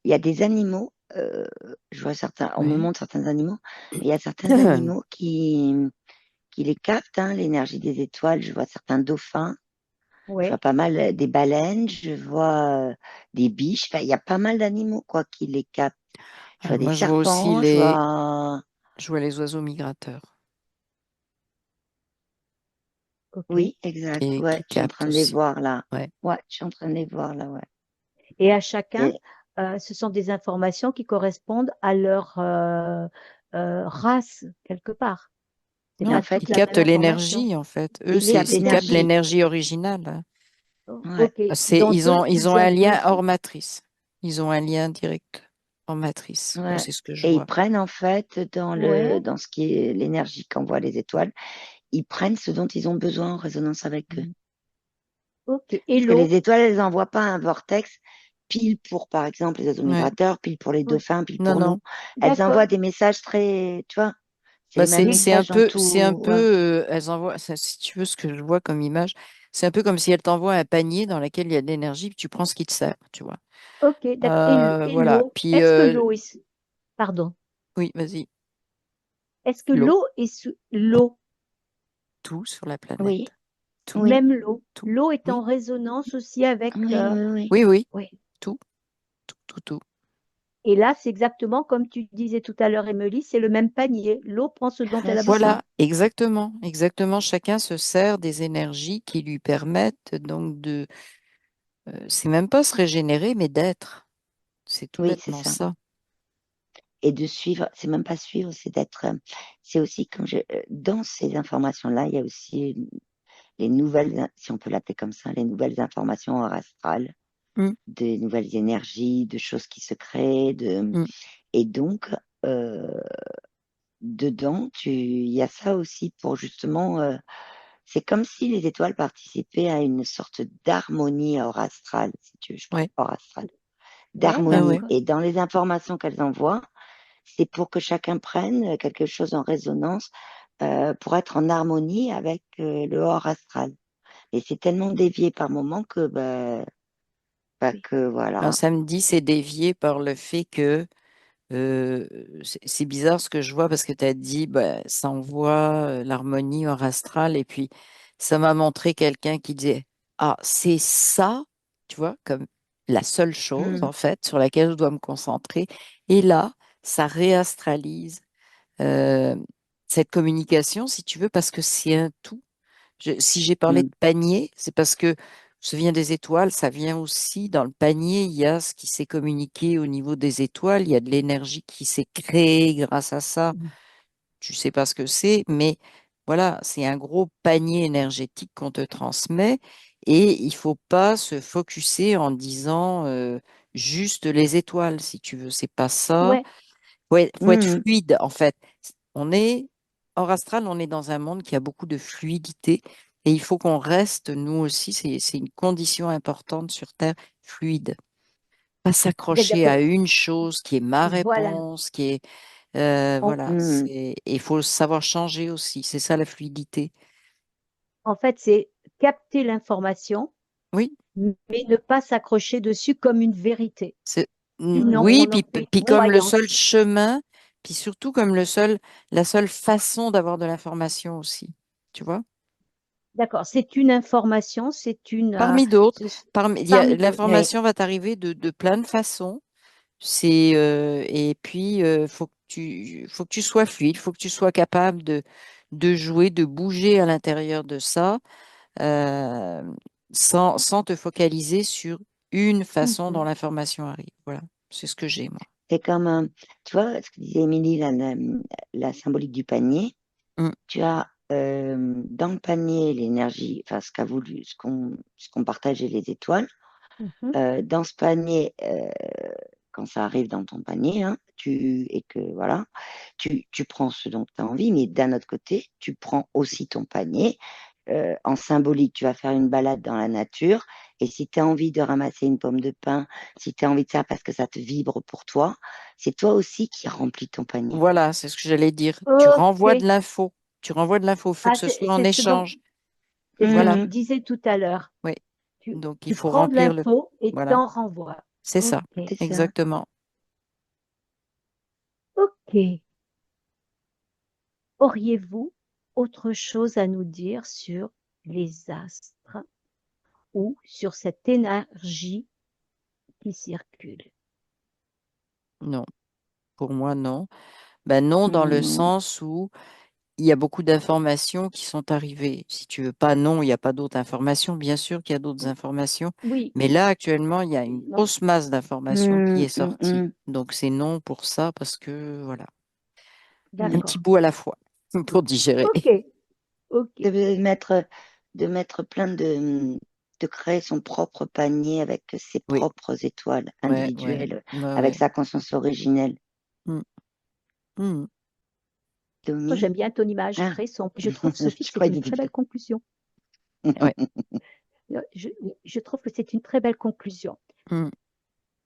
[SPEAKER 3] y a des animaux, je vois certains, on me
[SPEAKER 2] Ouais.
[SPEAKER 3] montre certains animaux, mais il y a certains animaux qui les captent, hein, l'énergie des étoiles. Je vois certains dauphins, je vois
[SPEAKER 1] Ouais.
[SPEAKER 3] pas mal des baleines, je vois des biches. Enfin, il y a pas mal d'animaux quoi qui les captent. Je vois des
[SPEAKER 2] Moi,
[SPEAKER 3] serpents, je vois.
[SPEAKER 2] je vois les oiseaux migrateurs
[SPEAKER 1] Ok.
[SPEAKER 3] Oui, exact. Ouais,
[SPEAKER 2] qui
[SPEAKER 3] je suis en
[SPEAKER 2] captent
[SPEAKER 3] train de les
[SPEAKER 2] aussi.
[SPEAKER 3] voir là.
[SPEAKER 2] Ouais.
[SPEAKER 3] Ouais, je suis en train de les voir là. Ouais.
[SPEAKER 1] Et à chacun,
[SPEAKER 3] Et,
[SPEAKER 1] ce sont des informations qui correspondent à leur race, quelque part. C'est
[SPEAKER 3] et en
[SPEAKER 1] pas
[SPEAKER 3] fait,
[SPEAKER 1] toute
[SPEAKER 2] Ils
[SPEAKER 1] la
[SPEAKER 2] captent
[SPEAKER 1] même information.
[SPEAKER 2] l'énergie, en fait. Eux,
[SPEAKER 3] ils captent
[SPEAKER 1] Et
[SPEAKER 2] ils captent
[SPEAKER 3] l'énergie.
[SPEAKER 2] l'énergie originale.
[SPEAKER 3] Ouais.
[SPEAKER 1] ok. Donc, eux,
[SPEAKER 2] Ils
[SPEAKER 1] ils
[SPEAKER 2] ont un
[SPEAKER 1] ont
[SPEAKER 2] lien hors
[SPEAKER 1] aussi.
[SPEAKER 2] matrice. Ils ont un lien direct hors matrice. Moi,
[SPEAKER 3] Ouais.
[SPEAKER 2] c'est ce que je
[SPEAKER 3] Et ils
[SPEAKER 2] vois.
[SPEAKER 3] prennent en fait
[SPEAKER 1] Ouais.
[SPEAKER 3] dans ce qui est l'énergie qu'envoient les étoiles, ils prennent ce dont ils ont besoin en résonance avec eux.
[SPEAKER 1] Mm. Ok. Et
[SPEAKER 3] Parce que les
[SPEAKER 1] l'eau?
[SPEAKER 3] étoiles, elles n'envoient pas un vortex pile pour, par exemple, les oiseaux
[SPEAKER 2] Ouais.
[SPEAKER 3] migrateurs, pile pour les
[SPEAKER 1] Ouais.
[SPEAKER 3] dauphins, pile
[SPEAKER 2] Non,
[SPEAKER 3] pour nous.
[SPEAKER 2] non.
[SPEAKER 3] Elles
[SPEAKER 1] D'accord.
[SPEAKER 3] envoient des messages très, tu vois, c'est
[SPEAKER 2] Bah,
[SPEAKER 3] les mêmes messages dans
[SPEAKER 2] c'est un
[SPEAKER 3] tout.
[SPEAKER 2] peu,
[SPEAKER 3] Ouais.
[SPEAKER 2] elles envoient, si tu veux, ce que je vois comme image, c'est un peu comme si elles t'envoient un panier dans lequel il y a de l'énergie, puis tu prends ce qui te sert, tu vois.
[SPEAKER 1] Ok. D'accord. Et
[SPEAKER 2] Voilà.
[SPEAKER 1] l'eau?
[SPEAKER 2] Puis,
[SPEAKER 1] Est-ce que l'eau est. Pardon.
[SPEAKER 2] oui, vas-y.
[SPEAKER 1] Est-ce que
[SPEAKER 2] L'eau.
[SPEAKER 1] l'eau est sous l'eau?
[SPEAKER 2] Tout sur la
[SPEAKER 3] Oui,
[SPEAKER 2] planète. Tout,
[SPEAKER 3] oui,
[SPEAKER 1] Même l'eau.
[SPEAKER 2] tout.
[SPEAKER 1] L'eau est en
[SPEAKER 2] Oui,
[SPEAKER 1] résonance aussi avec.
[SPEAKER 3] oui, oui, oui.
[SPEAKER 2] oui, oui.
[SPEAKER 1] Ouais.
[SPEAKER 2] Tout, tout.
[SPEAKER 1] Et là, c'est exactement comme tu disais tout à l'heure, Émilie, c'est le même panier. L'eau prend ce dont
[SPEAKER 3] Ouais,
[SPEAKER 1] elle a
[SPEAKER 3] c'est
[SPEAKER 1] besoin.
[SPEAKER 3] ça.
[SPEAKER 2] Voilà, exactement, exactement. Chacun se sert des énergies qui lui permettent donc c'est même pas se régénérer, mais d'être. C'est tout
[SPEAKER 3] Oui, c'est
[SPEAKER 2] bêtement
[SPEAKER 3] ça.
[SPEAKER 2] ça.
[SPEAKER 3] Et de suivre, c'est même pas suivre, c'est d'être. C'est aussi comme dans ces informations-là, il y a aussi les nouvelles, si on peut l'appeler comme ça, les nouvelles informations hors astrales,
[SPEAKER 2] Mm,
[SPEAKER 3] des nouvelles énergies, de choses qui se créent,
[SPEAKER 2] mm.
[SPEAKER 3] et donc dedans, il y a ça aussi pour justement, c'est comme si les étoiles participaient à une sorte d'harmonie hors astrale, si tu veux, je parle
[SPEAKER 2] Ouais,
[SPEAKER 3] hors astrale,
[SPEAKER 1] Ouais,
[SPEAKER 3] d'harmonie.
[SPEAKER 2] ouais.
[SPEAKER 1] d'accord.
[SPEAKER 3] Et dans les informations qu'elles envoient, c'est pour que chacun prenne quelque chose en résonance pour être en harmonie avec le hors astral. Et c'est tellement dévié par moment que,
[SPEAKER 1] Oui.
[SPEAKER 3] que
[SPEAKER 2] Alors,
[SPEAKER 3] voilà.
[SPEAKER 2] samedi, c'est dévié par le fait que euh, c'est bizarre ce que je vois parce que tu as dit, bah, ça envoie l'harmonie hors astral et puis ça m'a montré quelqu'un qui disait, ah, c'est ça, tu vois, comme la seule chose
[SPEAKER 3] Hmm,
[SPEAKER 2] en fait sur laquelle je dois me concentrer. Et là, ça réastralise euh, cette communication, si tu veux, parce que c'est un tout. Si j'ai parlé de
[SPEAKER 3] hmm,
[SPEAKER 2] panier, c'est parce que ça vient des étoiles, ça vient aussi dans le panier, il y a ce qui s'est communiqué au niveau des étoiles, il y a de l'énergie qui s'est créée grâce à ça.
[SPEAKER 1] Mhm.
[SPEAKER 2] Tu sais pas ce que c'est, mais voilà, c'est un gros panier énergétique qu'on te transmet et il faut pas se focuser en disant juste les étoiles, si tu veux, c'est pas ça.
[SPEAKER 1] Ouais,
[SPEAKER 2] Faut être
[SPEAKER 3] hmm.
[SPEAKER 2] fluide, en fait. On est, hors astral, on est dans un monde qui a beaucoup de fluidité et il faut qu'on reste, nous aussi, c'est une condition importante sur Terre, fluide. Pas
[SPEAKER 1] c'est-à-dire
[SPEAKER 2] s'accrocher
[SPEAKER 1] que,
[SPEAKER 2] à une chose qui est ma
[SPEAKER 1] voilà,
[SPEAKER 2] réponse, qui est,
[SPEAKER 1] on-
[SPEAKER 2] voilà,
[SPEAKER 3] Hmm.
[SPEAKER 2] c'est, et il faut savoir changer aussi. C'est ça la fluidité.
[SPEAKER 1] en fait, c'est capter l'information,
[SPEAKER 2] Oui,
[SPEAKER 1] mais ne pas s'accrocher dessus comme une vérité.
[SPEAKER 2] c'est,
[SPEAKER 1] Sinon,
[SPEAKER 2] oui,
[SPEAKER 1] on en fait une
[SPEAKER 2] puis comme le
[SPEAKER 1] croyance.
[SPEAKER 2] seul chemin, puis surtout comme la seule façon d'avoir de l'information aussi. Tu vois?
[SPEAKER 1] D'accord, c'est une information, c'est une,
[SPEAKER 2] Parmi d'autres,
[SPEAKER 1] ce- parmi d'autres.
[SPEAKER 3] Oui.
[SPEAKER 2] l'information va t'arriver de plein de façons. Et puis, faut que tu sois fluide, faut que tu sois capable de jouer, de bouger à l'intérieur de ça, euh, sans te focaliser sur une façon dont
[SPEAKER 1] Mhm.
[SPEAKER 2] l'information arrive. Voilà, c'est ce que j'ai, moi.
[SPEAKER 3] C'est comme, tu vois, ce que disait Émilie, la symbolique du panier.
[SPEAKER 2] Mm,
[SPEAKER 3] Tu as dans le panier l'énergie, enfin ce qu'a voulu, ce qu'ont partagé les étoiles.
[SPEAKER 1] Mhm.
[SPEAKER 3] Dans ce panier, quand ça arrive dans ton panier, hein, et que voilà, tu prends ce dont tu as envie, mais d'un autre côté, tu prends aussi ton panier. En symbolique, tu vas faire une balade dans la nature, et si tu as envie de ramasser une pomme de pin, si tu as envie de ça parce que ça te vibre pour toi, c'est toi aussi qui remplis ton panier.
[SPEAKER 2] voilà, c'est ce que j'allais dire. Tu renvoies de
[SPEAKER 1] Ok.
[SPEAKER 2] l'info. Tu renvoies de l'info. Il faut que
[SPEAKER 1] Ah,
[SPEAKER 2] ce soit en
[SPEAKER 1] c'est
[SPEAKER 2] échange.
[SPEAKER 1] ce que
[SPEAKER 2] Voilà,
[SPEAKER 1] tu
[SPEAKER 3] Mhm,
[SPEAKER 1] disais tout à l'heure.
[SPEAKER 2] oui.
[SPEAKER 1] Tu,
[SPEAKER 2] Donc, il
[SPEAKER 1] tu
[SPEAKER 2] faut
[SPEAKER 1] prends de
[SPEAKER 2] remplir le.
[SPEAKER 1] l'info et
[SPEAKER 2] Voilà,
[SPEAKER 1] t'en renvoies.
[SPEAKER 2] c'est
[SPEAKER 1] Ok.
[SPEAKER 2] ça,
[SPEAKER 3] c'est ça.
[SPEAKER 2] exactement.
[SPEAKER 1] Ok. Auriez-vous autre chose à nous dire sur les astres ou sur cette énergie qui circule?
[SPEAKER 2] Non, pour moi, non. Ben non, dans le
[SPEAKER 3] Non.
[SPEAKER 2] sens où il y a beaucoup d'informations qui sont arrivées. Si tu veux pas non, il n'y a pas d'autres informations. Bien sûr qu'il y a d'autres informations,
[SPEAKER 1] Oui,
[SPEAKER 2] mais là, actuellement, il y a une
[SPEAKER 1] non,
[SPEAKER 2] grosse masse d'informations qui
[SPEAKER 3] Mm,
[SPEAKER 2] est
[SPEAKER 3] mm,
[SPEAKER 2] sortie.
[SPEAKER 3] mm.
[SPEAKER 2] Donc, c'est non pour ça, parce que, voilà, un petit
[SPEAKER 1] d'accord.
[SPEAKER 2] bout à la fois pour digérer.
[SPEAKER 1] Ok, ok.
[SPEAKER 3] De mettre, de mettre de créer son propre panier avec ses
[SPEAKER 2] Oui,
[SPEAKER 3] propres étoiles
[SPEAKER 2] ouais,
[SPEAKER 3] individuelles, avec
[SPEAKER 2] ouais.
[SPEAKER 3] sa conscience originelle.
[SPEAKER 2] Mm, mm.
[SPEAKER 1] Oh,
[SPEAKER 3] Domi?
[SPEAKER 1] j'aime bien ton image,
[SPEAKER 3] Ah,
[SPEAKER 1] très sombre. Je trouve, Sophie, que
[SPEAKER 3] je
[SPEAKER 1] c'est
[SPEAKER 3] crois
[SPEAKER 1] une
[SPEAKER 3] qu'il
[SPEAKER 1] très
[SPEAKER 3] était
[SPEAKER 1] belle conclusion.
[SPEAKER 2] Ouais.
[SPEAKER 1] Je, je trouve que c'est une très belle conclusion.
[SPEAKER 2] Mm.